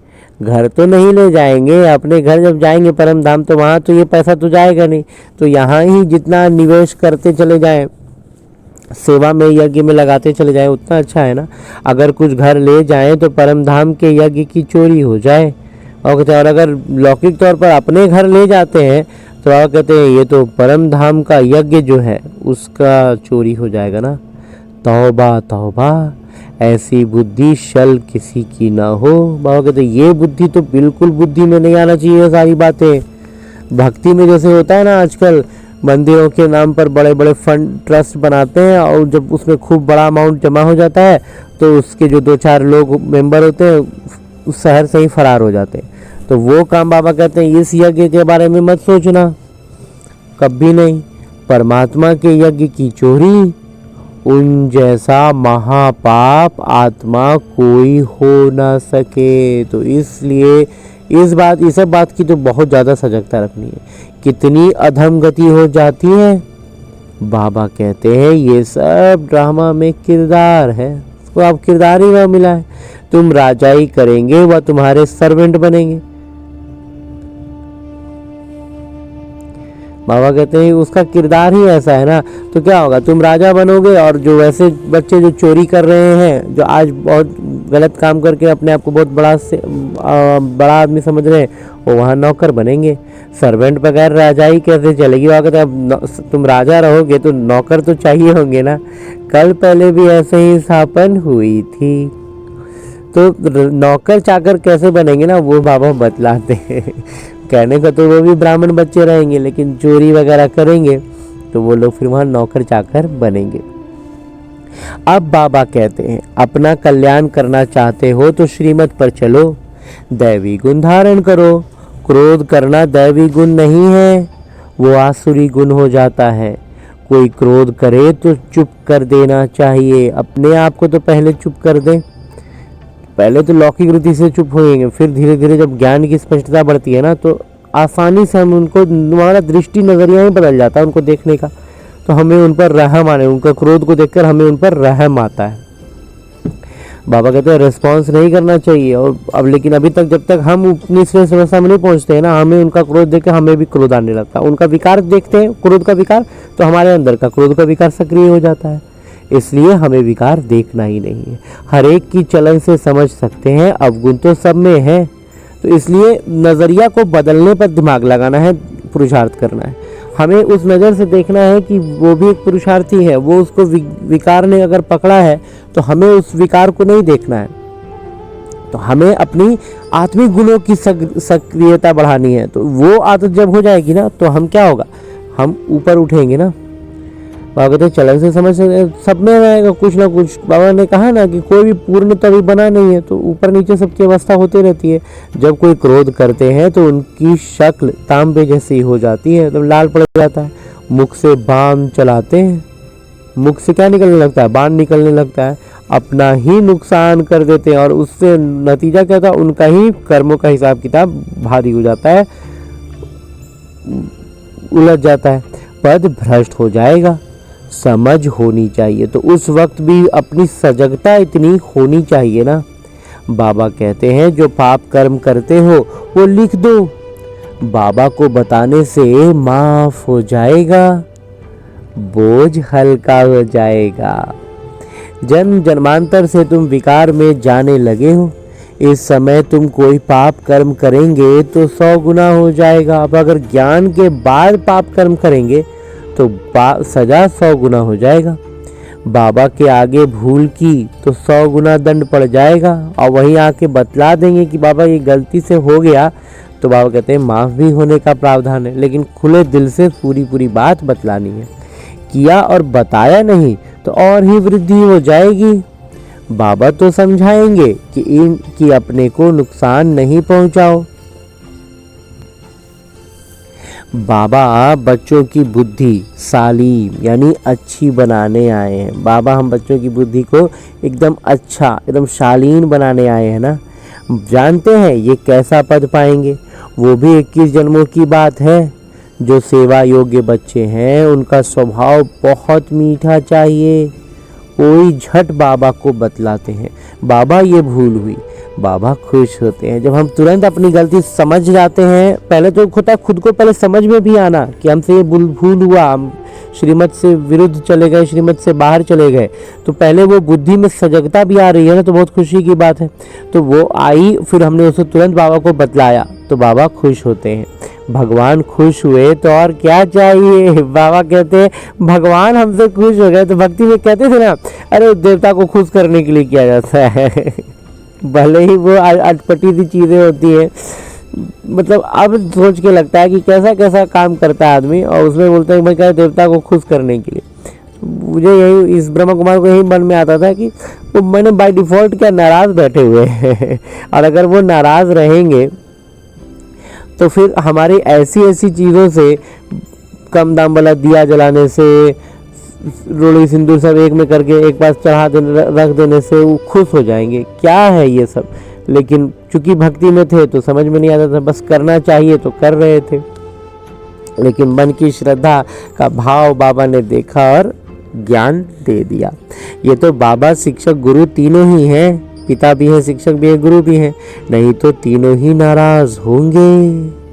घर तो नहीं ले जाएंगे। अपने घर जब जाएंगे परम धाम तो वहाँ तो ये पैसा तो जाएगा नहीं, तो यहाँ ही जितना निवेश करते चले जाएं, सेवा में यज्ञ में लगाते चले जाएं, उतना अच्छा है ना। अगर कुछ घर ले जाएं तो परम धाम के यज्ञ की चोरी हो जाए। और अगर लौकिक तौर पर अपने घर ले जाते हैं तो आप कहते हैं ये तो परम धाम का यज्ञ जो है उसका चोरी हो जाएगा ना। तौबा तौबा, ऐसी बुद्धि शल किसी की ना हो। बाबा कहते ये बुद्धि तो बिल्कुल बुद्धि में नहीं आना चाहिए। सारी बातें भक्ति में जैसे होता है ना, आजकल मंदिरों के नाम पर बड़े बड़े फंड ट्रस्ट बनाते हैं, और जब उसमें खूब बड़ा अमाउंट जमा हो जाता है तो उसके जो 2-4 लोग मेंबर होते हैं उस शहर से ही फरार हो जाते हैं। तो वो काम बाबा कहते हैं इस यज्ञ के बारे में मत सोचना, कभी नहीं। परमात्मा के यज्ञ की चोरी, उन जैसा महापाप आत्मा कोई हो ना सके। तो इसलिए इस सब बात की तो बहुत ज़्यादा सजगता रखनी है। कितनी अधम गति हो जाती है। बाबा कहते हैं ये सब ड्रामा में किरदार है, तो आप किरदार ही वह मिला है। तुम राजाई करेंगे वह तुम्हारे सर्वेंट बनेंगे। बाबा कहते हैं उसका किरदार ही ऐसा है ना, तो क्या होगा, तुम राजा बनोगे और जो वैसे बच्चे जो चोरी कर रहे हैं, जो आज बहुत गलत काम करके अपने आप को बहुत बड़ा आदमी समझ रहे हैं, वो वहाँ नौकर बनेंगे। सर्वेंट बगैर राजाई कैसे चलेगी। बाबा कहते हैं अब तुम राजा रहोगे तो नौकर तो चाहिए होंगे ना। कल पहले भी ऐसे ही स्थापन हुई थी, तो नौकर चाकर कैसे बनेंगे ना, वो बाबा बतलाते हैं। कहने का तो वो भी ब्राह्मण बच्चे रहेंगे, लेकिन चोरी वगैरह करेंगे तो वो लोग फिर वहाँ नौकर चाकर बनेंगे। अब बाबा कहते हैं अपना कल्याण करना चाहते हो तो श्रीमत पर चलो, दैवी गुण धारण करो। क्रोध करना दैवी गुण नहीं है, वो आसुरी गुण हो जाता है। कोई क्रोध करे तो चुप कर देना चाहिए। अपने आप को तो पहले चुप कर दें। पहले तो लौकिक वृत्ति से चुप होएंगे, फिर धीरे धीरे जब ज्ञान की स्पष्टता बढ़ती है ना, तो आसानी से हम उनको, हमारा दृष्टि नजरिया ही बदल जाता है उनको देखने का, तो हमें उन पर रहम आने, उनका क्रोध को देखकर हमें उन पर रहम आता है। बाबा कहते हैं रिस्पॉन्स नहीं करना चाहिए। और अब लेकिन अभी तक जब तक हम अपनी श्रेष्ठ अवस्था में नहीं पहुंचते हैं ना, हमें उनका क्रोध देख कर हमें भी क्रोध आने लगता है। उनका विकार देखते हैं, क्रोध का विकार, तो हमारे अंदर का क्रोध का विकार सक्रिय हो जाता है। इसलिए हमें विकार देखना ही नहीं है। हर एक की चलन से समझ सकते हैं अवगुण तो सब में है, तो इसलिए नज़रिया को बदलने पर दिमाग लगाना है, पुरुषार्थ करना है। हमें उस नज़र से देखना है कि वो भी एक पुरुषार्थी है, वो उसको विकार ने अगर पकड़ा है तो हमें उस विकार को नहीं देखना है। तो हमें अपनी आत्मिक गुणों की सक्रियता बढ़ानी है। तो वो आदत जब हो जाएगी ना, तो हम क्या होगा, हम ऊपर उठेंगे ना। बाबा कहते चलन से समझ सब में रहेगा कुछ ना कुछ। बाबा ने कहा ना कि कोई भी पूर्ण तभी बना नहीं है, तो ऊपर नीचे सबकी अवस्था होती रहती है। जब कोई क्रोध करते हैं तो उनकी शक्ल तांबे जैसी हो जाती है, तो लाल पड़ जाता है। मुख से बाण चलाते हैं, मुख से क्या निकलने लगता है, बाण निकलने लगता है, अपना ही नुकसान कर देते हैं। और उससे नतीजा क्या था, उनका ही कर्मों का हिसाब किताब भारी हो जाता है, उलझ जाता है, पद भ्रष्ट हो जाएगा। समझ होनी चाहिए, तो उस वक्त भी अपनी सजगता इतनी होनी चाहिए ना। बाबा कहते हैं जो पाप कर्म करते हो वो लिख दो, बाबा को बताने से माफ हो जाएगा, बोझ हल्का हो जाएगा। जन्म जन्मांतर से तुम विकार में जाने लगे हो, इस समय तुम कोई पाप कर्म करेंगे तो 100 गुना हो जाएगा। अब अगर ज्ञान के बाद पाप कर्म करेंगे तो सजा 100 गुना हो जाएगा। बाबा के आगे भूल की तो 100 गुना दंड पड़ जाएगा, और वहीं आके बतला देंगे कि बाबा ये गलती से हो गया, तो बाबा कहते हैं माफ़ भी होने का प्रावधान है। लेकिन खुले दिल से पूरी बात बतलानी है। किया और बताया नहीं तो और ही वृद्धि हो जाएगी। बाबा तो समझाएंगे कि अपने को नुकसान नहीं पहुंचाओ। बाबा बच्चों की बुद्धि सालीम यानी अच्छी बनाने आए हैं। बाबा हम बच्चों की बुद्धि को एकदम अच्छा, एकदम शालीन बनाने आए हैं ना। जानते हैं ये कैसा पद पाएंगे, वो भी 21 जन्मों की बात है। जो सेवा योग्य बच्चे हैं उनका स्वभाव बहुत मीठा चाहिए। कोई झट बाबा को बतलाते हैं बाबा ये भूल हुई, बाबा खुश होते हैं। जब हम तुरंत अपनी गलती समझ जाते हैं, पहले तो खुद को पहले समझ में भी आना कि हमसे ये भूल हुआ, हम श्रीमत से विरुद्ध चले गए, श्रीमत से बाहर चले गए, तो पहले वो बुद्धि में सजगता भी आ रही है ना, तो बहुत खुशी की बात है। तो वो आई, फिर हमने उसे तुरंत बाबा को बतलाया तो बाबा खुश होते हैं। भगवान खुश हुए तो और क्या चाहिए। बाबा कहते हैं भगवान हमसे खुश हो गए। तो भक्ति में कहते थे ना, अरे देवता को खुश करने के लिए किया जाता है। भले ही वो अटपटी सी चीज़ें होती हैं, मतलब अब सोच के लगता है कि कैसा कैसा काम करता है आदमी, और उसमें बोलते हैं भाई क्या देवता को खुश करने के लिए। मुझे यही इस ब्रह्मा कुमार को यही मन में आता था कि वो मैंने बाय डिफ़ॉल्ट क्या नाराज़ बैठे हुए हैं और अगर वो नाराज़ रहेंगे तो फिर हमारी ऐसी ऐसी चीज़ों से, कम दाम वाला दिया जलाने से, रोड़ी सिंदूर सब एक में करके एक पास चढ़ा देने रख देने से वो खुश हो जाएंगे। क्या है ये सब, लेकिन चूंकि भक्ति में थे तो समझ में नहीं आता था, बस करना चाहिए तो कर रहे थे। लेकिन मन की श्रद्धा का भाव बाबा ने देखा और ज्ञान दे दिया। ये तो बाबा शिक्षक गुरु तीनों ही हैं, पिता भी है, शिक्षक भी है, गुरु भी है, नहीं तो तीनों ही नाराज होंगे।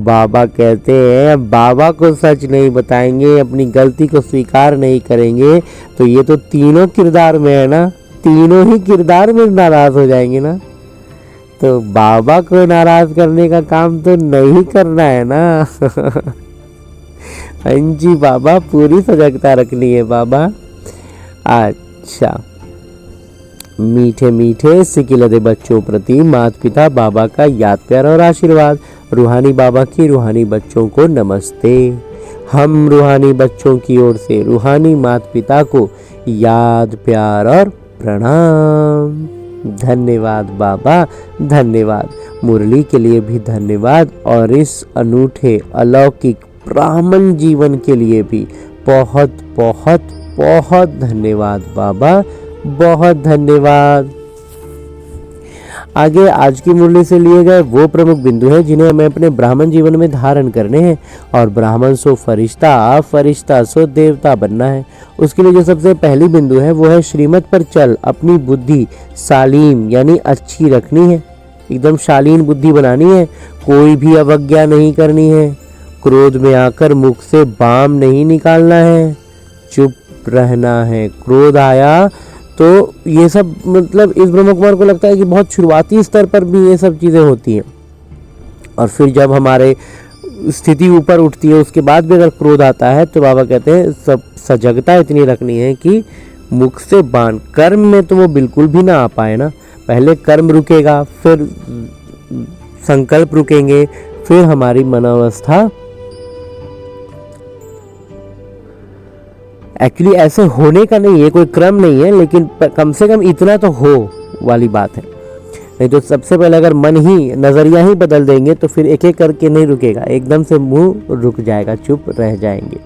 बाबा कहते हैं बाबा को सच नहीं बताएंगे, अपनी गलती को स्वीकार नहीं करेंगे तो ये तो तीनों किरदार में है ना, तीनों ही किरदार में नाराज हो जाएंगे ना। तो बाबा को नाराज करने का काम तो नहीं करना है ना हाँ जी बाबा, पूरी सजगता रखनी है बाबा। अच्छा, मीठे मीठे सिकिलदे बच्चों प्रति माता पिता बाबा का याद प्यार और आशीर्वाद। रूहानी बाबा की रूहानी बच्चों को नमस्ते। हम रूहानी बच्चों की ओर से रूहानी माता पिता को याद प्यार और प्रणाम। धन्यवाद बाबा, धन्यवाद। मुरली के लिए भी धन्यवाद और इस अनूठे अलौकिक ब्राह्मण जीवन के लिए भी बहुत बहुत बहुत धन्यवाद बाबा, बहुत धन्यवाद। आगे आज की मुरली से लिए गए वो प्रमुख बिंदु हैं जिन्हें हमें अपने ब्राह्मण जीवन में धारण करने हैं, और ब्राह्मण सो फरिश्ता, फरिश्ता सो देवता बनना है। उसके लिए जो सबसे पहली बिंदु है वो है श्रीमत पर चल अपनी बुद्धि शालीन यानी अच्छी रखनी है, एकदम शालीन बुद्धि बनानी है, कोई भी अवज्ञा नहीं करनी है, क्रोध में आकर मुख से बाम नहीं निकालना है, चुप रहना है। क्रोध आया तो ये सब मतलब इस ब्रह्म कुमार को लगता है कि बहुत शुरुआती स्तर पर भी ये सब चीज़ें होती हैं, और फिर जब हमारे स्थिति ऊपर उठती है उसके बाद भी अगर क्रोध आता है तो बाबा कहते हैं सब सजगता इतनी रखनी है कि मुख से बाण, कर्म में तो वो बिल्कुल भी ना आ पाए ना। पहले कर्म रुकेगा, फिर संकल्प रुकेंगे, फिर हमारी मनोवस्था। एक्चुअली ऐसे होने का नहीं है, कोई क्रम नहीं है, लेकिन कम से कम इतना तो हो वाली बात है। नहीं तो सबसे पहले अगर मन ही, नज़रिया ही बदल देंगे तो फिर एक एक करके नहीं रुकेगा, एकदम से मुंह रुक जाएगा, चुप रह जाएंगे।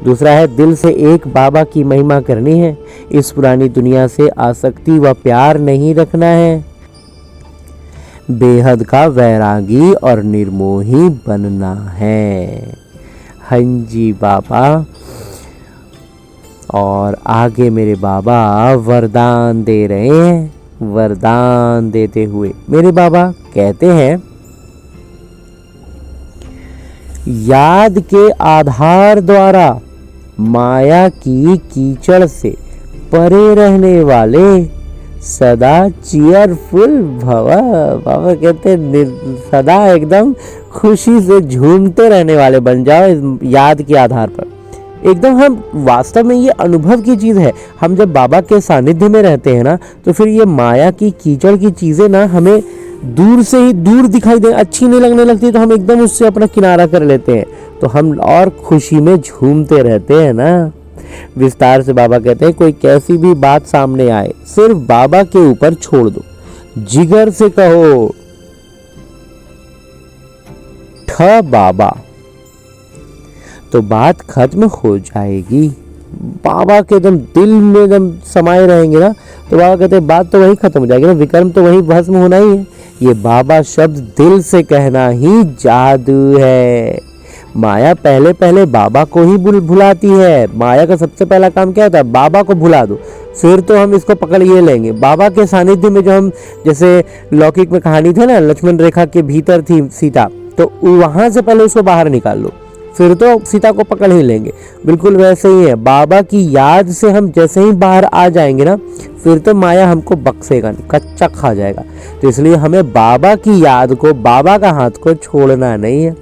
दूसरा है दिल से एक बाबा की महिमा करनी है, इस पुरानी दुनिया से आसक्ति व प्यार नहीं रखना है, बेहद का वैरागी और निर्मोही बनना है। हाँ जी बाबा। और आगे मेरे बाबा वरदान दे रहे हैं। वरदान देते हुए मेरे बाबा कहते हैं, याद के आधार द्वारा माया की कीचड़ से परे रहने वाले सदा चीयरफुल भव। बाबा कहते हैं सदा एकदम खुशी से झूमते रहने वाले बन जाओ इस याद के आधार पर। एकदम हम वास्तव में ये अनुभव की चीज़ है, हम जब बाबा के सानिध्य में रहते हैं ना तो फिर ये माया की कीचड़ की चीज़ें ना हमें दूर से ही दूर दिखाई दे, अच्छी नहीं लगने लगती तो हम एकदम उससे अपना किनारा कर लेते हैं, तो हम और खुशी में झूमते रहते हैं ना। विस्तार से बाबा कहते हैं कोई कैसी भी बात सामने आए सिर्फ बाबा के ऊपर छोड़ दो, जिगर से कहो ठ बाबा, तो बात खत्म हो जाएगी। बाबा के एकदम दिल में एकदम समाये रहेंगे ना तो बाबा कहते हैं बात तो वही खत्म हो जाएगी ना, विक्रम तो वही भस्म होना ही है। ये बाबा शब्द दिल से कहना ही जादू है। माया पहले पहले बाबा को ही भुलाती है। माया का सबसे पहला काम क्या होता है, बाबा को भुला दो, फिर तो हम इसको पकड़ ये लेंगे। बाबा के सानिध्य में जो हम, जैसे लौकिक में कहानी थी ना, लक्ष्मण रेखा के भीतर थी सीता, तो वहां से पहले उसको बाहर निकाल लो, फिर तो सीता को पकड़ ही लेंगे। बिल्कुल वैसे ही है, बाबा की याद से हम जैसे ही बाहर आ जाएंगे ना फिर तो माया हमको बख्शेगा नहीं, कच्चा खा जाएगा। तो इसलिए हमें बाबा की याद को, बाबा का हाथ को छोड़ना नहीं है।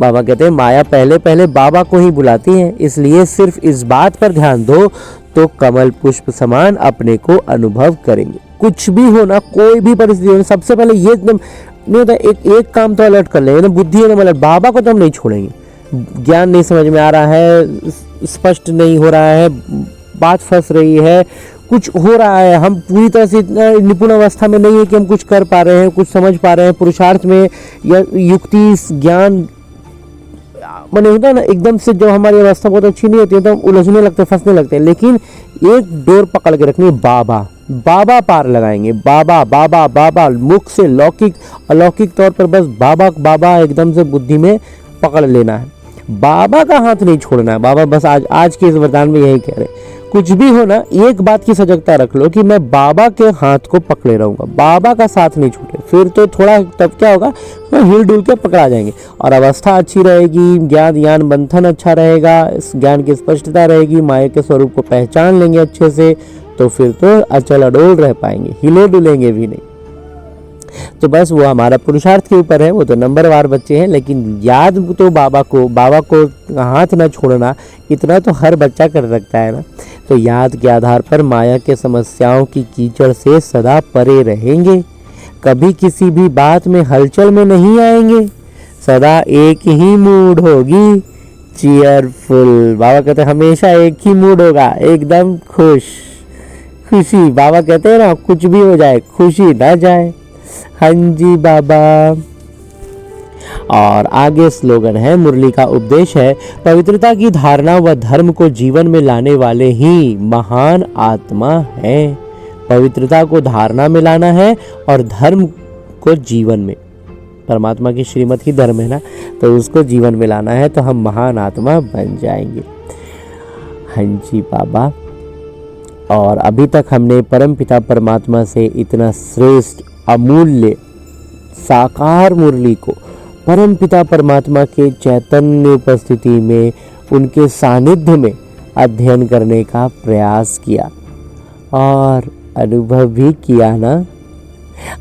बाबा कहते हैं माया पहले पहले बाबा को ही बुलाती है, इसलिए सिर्फ इस बात पर ध्यान दो तो कमल पुष्प समान अपने को अनुभव करेंगे। कुछ भी हो ना, कोई भी परिस्थिति हो, सबसे पहले ये एकदम नहीं होता, एक काम तो अलर्ट कर लेंगे ना, बुद्धि एकदम अलर्ट। बाबा को तो हम नहीं छोड़ेंगे। ज्ञान नहीं समझ में आ रहा है, स्पष्ट नहीं हो रहा है, बात फंस रही है, कुछ हो रहा है, हम पूरी तरह से इतना निपुण अवस्था में नहीं है कि हम कुछ कर पा रहे हैं, कुछ समझ पा रहे हैं पुरुषार्थ में या युक्ति ज्ञान मैंने होता है ना, एकदम से जब हमारी अवस्था बहुत अच्छी नहीं होती है तो हम उलझने लगते हैं, फंसने लगते हैं। लेकिन एक डोर पकड़ के रखनी है, बाबा। बाबा पार लगाएंगे, बाबा बाबा बाबा, मुख से लौकिक अलौकिक तौर पर बस बाबा बाबा एकदम से बुद्धि में पकड़ लेना है, बाबा का हाथ नहीं छोड़ना है। बाबा बस आज के इस वरदान में यही कह रहे हैं, कुछ भी हो ना, एक बात की सजगता रख लो कि मैं बाबा के हाथ को पकड़े रहूंगा, बाबा का साथ नहीं छूटे। फिर तो थोड़ा तब क्या होगा, हिल डुल के पकड़ा जाएंगे और अवस्था अच्छी रहेगी, ज्ञान बंधन अच्छा रहेगा, इस ज्ञान की स्पष्टता रहेगी, माया के स्वरूप को पहचान लेंगे अच्छे से, तो फिर तो अचल अडोल रह पाएंगे, हिले डुलेंगे भी नहीं। तो बस वो हमारा पुरुषार्थ के ऊपर है, वो तो नंबरवार बच्चे हैं, लेकिन याद तो बाबा को हाथ ना छोड़ना, इतना तो हर बच्चा कर सकता है ना। तो याद के आधार पर माया के समस्याओं की कीचड़ से सदा परे रहेंगे, कभी किसी भी बात में हलचल में नहीं आएंगे, सदा एक ही मूड होगी, चीयरफुल। बाबा कहते हैं हमेशा एक ही मूड होगा, एकदम खुशी। बाबा कहते हैं ना, कुछ भी हो जाए खुशी ना जाए। हाँ जी बाबा। और आगे स्लोगन है, मुरली का उपदेश है, पवित्रता की धारणा व धर्म को जीवन में लाने वाले ही महान आत्मा है। पवित्रता को धारणा में लाना है और धर्म को जीवन में, परमात्मा की श्रीमत ही धर्म है ना, तो उसको जीवन में लाना है, तो हम महान आत्मा बन जाएंगे। हाँ जी बाबा। और अभी तक हमने परमपिता परमात्मा से इतना श्रेष्ठ अमूल्य साकार मुरली को परमपिता परमात्मा के चैतन्य उपस्थिति में, उनके सानिध्य में अध्ययन करने का प्रयास किया और अनुभव भी किया ना।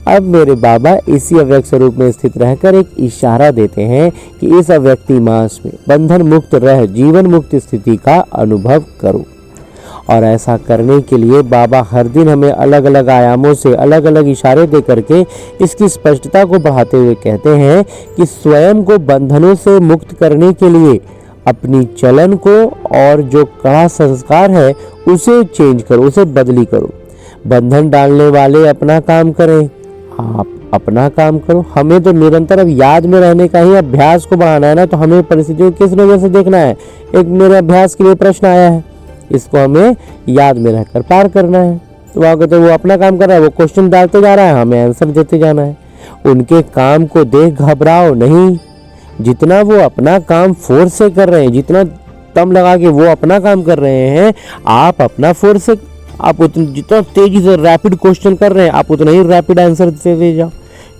अब मेरे बाबा इसी अव्यक्त स्वरूप में स्थित रहकर एक इशारा देते हैं कि इस अव्यक्ति मास में बंधन मुक्त रह जीवन मुक्त स्थिति का अनुभव करो। और ऐसा करने के लिए बाबा हर दिन हमें अलग अलग आयामों से अलग अलग इशारे दे करके इसकी स्पष्टता को बढ़ाते हुए कहते हैं कि स्वयं को बंधनों से मुक्त करने के लिए अपनी चलन को और जो कड़ा संस्कार है उसे चेंज करो, उसे बदली करो। बंधन डालने वाले अपना काम करें, आप अपना काम करो। हमें तो निरंतर अब याद में रहने का ही अभ्यास को बढ़ाना है ना, तो हमें परिस्थितियों को किस नजर से देखना है। एक मेरे अभ्यास के लिए प्रश्न आया है, इसको हमें याद में रहकर पार करना है। तो वहाँ कहते वो अपना काम कर रहा है, वो क्वेश्चन डालते जा रहा है, हमें आंसर देते जाना है। उनके काम को देख घबराओ नहीं, जितना वो अपना काम फोर्स से कर रहे हैं, जितना दम लगा के वो अपना काम कर रहे हैं, आप अपना फोर्स से, आप जितना तेजी से रैपिड क्वेश्चन कर रहे हैं, आप उतना ही रैपिड आंसर दे जाओ।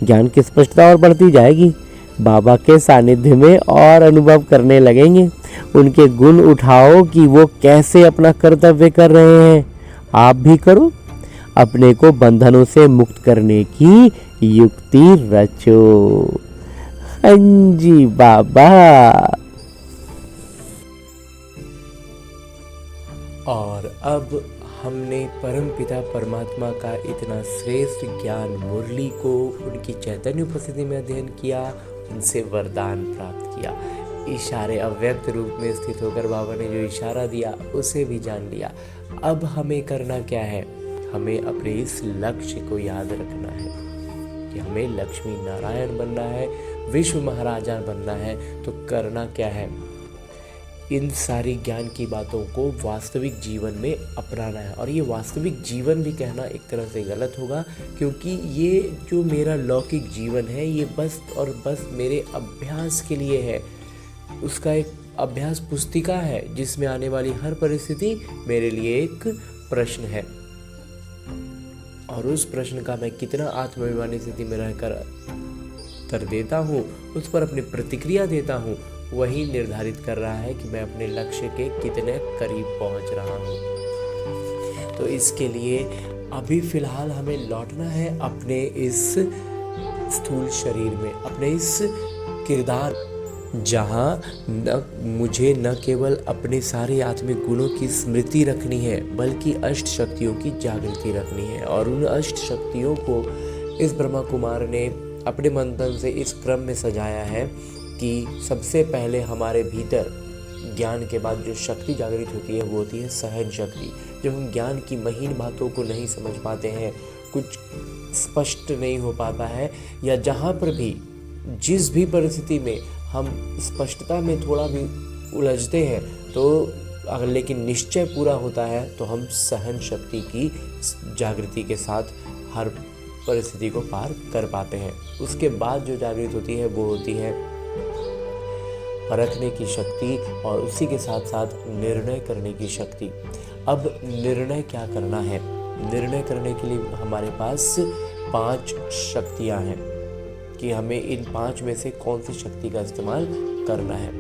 ज्ञान की स्पष्टता और बढ़ती जाएगी, बाबा के सानिध्य में और अनुभव करने लगेंगे। उनके गुण उठाओ कि वो कैसे अपना कर्तव्य कर रहे हैं, आप भी करो। अपने को बंधनों से मुक्त करने की युक्ति रचो। हाँ जी बाबा। और अब हमने परमपिता परमात्मा का इतना श्रेष्ठ ज्ञान मुरली को उनकी चैतन्य उपस्थिति में अध्ययन किया, उनसे वरदान प्राप्त किया। इशारे अव्यक्त रूप में स्थित होकर बाबा ने जो इशारा दिया उसे भी जान लिया। अब हमें करना क्या है, हमें अपने इस लक्ष्य को याद रखना है कि हमें लक्ष्मी नारायण बनना है, विश्व महाराजा बनना है। तो करना क्या है, इन सारी ज्ञान की बातों को वास्तविक जीवन में अपनाना है। और ये वास्तविक जीवन भी कहना एक तरह से गलत होगा, क्योंकि ये जो मेरा लौकिक जीवन है ये बस और बस मेरे अभ्यास के लिए है। उसका एक अभ्यास पुस्तिका है जिसमें आने वाली हर परिस्थिति मेरे लिए एक प्रश्न है, और उस प्रश्न का मैं कितना आत्माभिमानी स्थिति में रहकर उत्तर देता हूँ, उस पर अपनी प्रतिक्रिया देता हूँ, वही निर्धारित कर रहा है कि मैं अपने लक्ष्य के कितने करीब पहुंच रहा हूं। तो इसके लिए अभी फिलहाल हमें लौटना है अपने इस स्थूल शरीर में, अपने इस किरदार, जहां मुझे न केवल अपने सारे आत्मिक गुणों की स्मृति रखनी है बल्कि अष्ट शक्तियों की जागृति रखनी है। और उन अष्ट शक्तियों को इस ब्रह्मा कुमार ने अपने मंथन से इस क्रम में सजाया है कि सबसे पहले हमारे भीतर ज्ञान के बाद जो शक्ति जागृत होती है वो होती है सहन शक्ति। जब हम ज्ञान की महीन बातों को नहीं समझ पाते हैं, कुछ स्पष्ट नहीं हो पाता है, या जहाँ पर भी जिस भी परिस्थिति में हम स्पष्टता में थोड़ा भी उलझते हैं, तो अगर लेकिन निश्चय पूरा होता है तो हम सहन शक्ति की जागृति के साथ हर परिस्थिति को पार कर पाते हैं। उसके बाद जो जागृत होती है वो होती है परखने की शक्ति और उसी के साथ साथ निर्णय करने की शक्ति। अब निर्णय क्या करना है? निर्णय करने के लिए हमारे पास 5 शक्तियां हैं कि हमें इन 5 में से कौन सी शक्ति का इस्तेमाल करना है।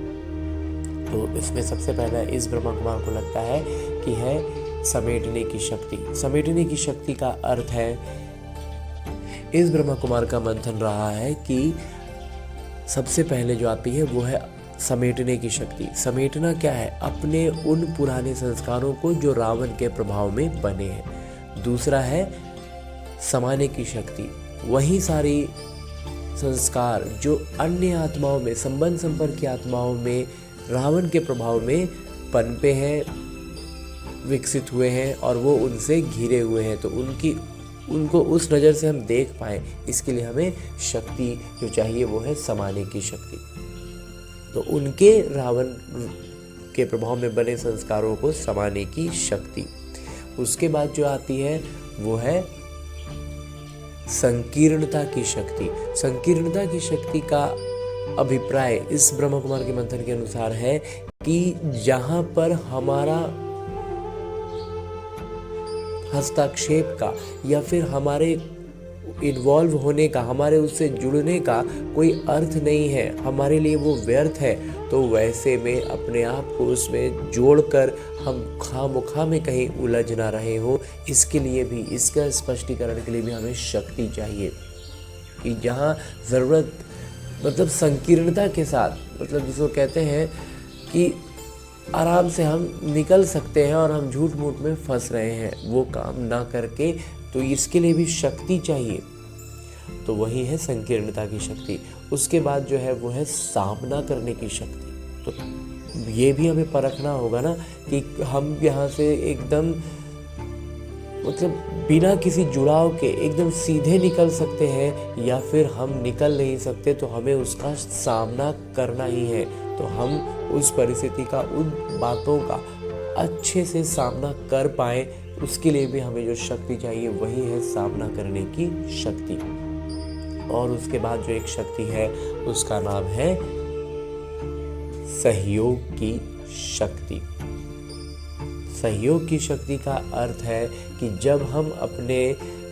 तो इसमें सबसे पहला इस ब्रह्मा कुमार को लगता है कि है समेटने की शक्ति। समेटने की शक्ति का अर्थ है, इस ब्रह्मा कुमार का मंथन रहा है कि सबसे पहले जो आती है वो है समेटने की शक्ति। समेटना क्या है? अपने उन पुराने संस्कारों को जो रावण के प्रभाव में बने हैं। दूसरा है समाने की शक्ति। वही सारी संस्कार जो अन्य आत्माओं में, संबंध संपर्क की आत्माओं में रावण के प्रभाव में पनपे हैं, विकसित हुए हैं और वो उनसे घिरे हुए हैं, तो उनको उस नज़र से हम देख पाएँ, इसके लिए हमें शक्ति जो चाहिए वो है समाने की शक्ति। तो उनके रावण के प्रभाव में बने संस्कारों को समाने की शक्ति। उसके बाद जो आती है वो है संकीर्णता की शक्ति। संकीर्णता की शक्ति का अभिप्राय इस ब्रह्मा कुमार के मंथन के अनुसार है कि जहां पर हमारा हस्तक्षेप का या फिर हमारे इन्वॉल्व होने का, हमारे उससे जुड़ने का कोई अर्थ नहीं है, हमारे लिए वो व्यर्थ है, तो वैसे में अपने आप को उसमें जोड़कर हम खामोखा में कहीं उलझ ना रहे हो, इसके लिए भी, इसका स्पष्टीकरण के लिए भी हमें शक्ति चाहिए कि जहाँ ज़रूरत, मतलब संकीर्णता के साथ, मतलब जिसको कहते हैं कि आराम से हम निकल सकते हैं और हम झूठ मूठ में फंस रहे हैं, वो काम ना करके, तो इसके लिए भी शक्ति चाहिए। तो वही है संकीर्णता की शक्ति। उसके बाद जो है वो है सामना करने की शक्ति। तो ये भी हमें परखना होगा ना कि हम यहाँ से एकदम, मतलब बिना किसी जुड़ाव के एकदम सीधे निकल सकते हैं या फिर हम निकल नहीं सकते, तो हमें उसका सामना करना ही है। तो हम उस परिस्थिति का, उन बातों का अच्छे से सामना कर पाए, उसके लिए भी हमें जो शक्ति चाहिए वही है सामना करने की शक्ति। और उसके बाद जो एक शक्ति है उसका नाम है सहयोग की शक्ति। सहयोग की शक्ति का अर्थ है कि जब हम अपने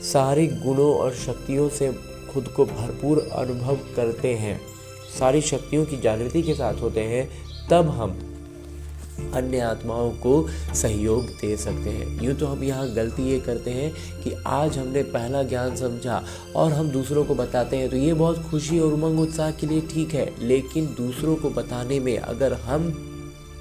सारे गुणों और शक्तियों से खुद को भरपूर अनुभव करते हैं, सारी शक्तियों की जागृति के साथ होते हैं, तब हम अन्य आत्माओं को सहयोग दे सकते हैं। यूँ तो हम यहाँ गलती ये करते हैं कि आज हमने पहला ज्ञान समझा और हम दूसरों को बताते हैं, तो ये बहुत खुशी और उमंग उत्साह के लिए ठीक है, लेकिन दूसरों को बताने में अगर हम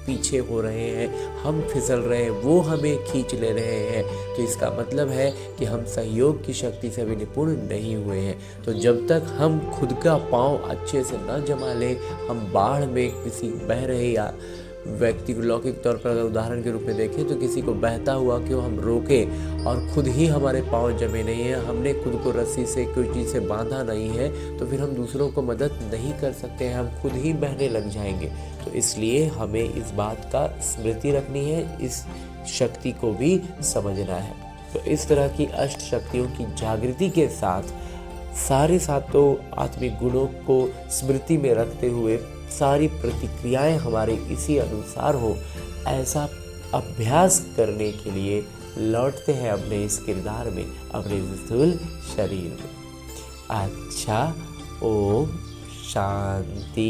पीछे हो रहे हैं, हम फिसल रहे हैं, वो हमें खींच ले रहे हैं, तो इसका मतलब है कि हम सहयोग की शक्ति से भी निपुण नहीं हुए हैं। तो जब तक हम खुद का पाँव अच्छे से न जमा ले, हम बाढ़ में किसी बह रहे या व्यक्ति को लौकिक तौर पर अगर उदाहरण के रूप में देखें तो किसी को बहता हुआ क्यों हम रोकें और खुद ही हमारे पाँव जमे नहीं है, हमने खुद को रस्सी से कोई चीज़ से बांधा नहीं है, तो फिर हम दूसरों को मदद नहीं कर सकते हैं, हम खुद ही बहने लग जाएंगे। तो इसलिए हमें इस बात का स्मृति रखनी है, इस शक्ति को भी समझना है। तो इस तरह की अष्ट शक्तियों की जागृति के साथ सारे सातों आत्मिक गुणों को स्मृति में रखते हुए सारी प्रतिक्रियाएं हमारे इसी अनुसार हो, ऐसा अभ्यास करने के लिए लौटते हैं अपने इस किरदार में, अपने स्थूल शरीर में। अच्छा, ओम शांति।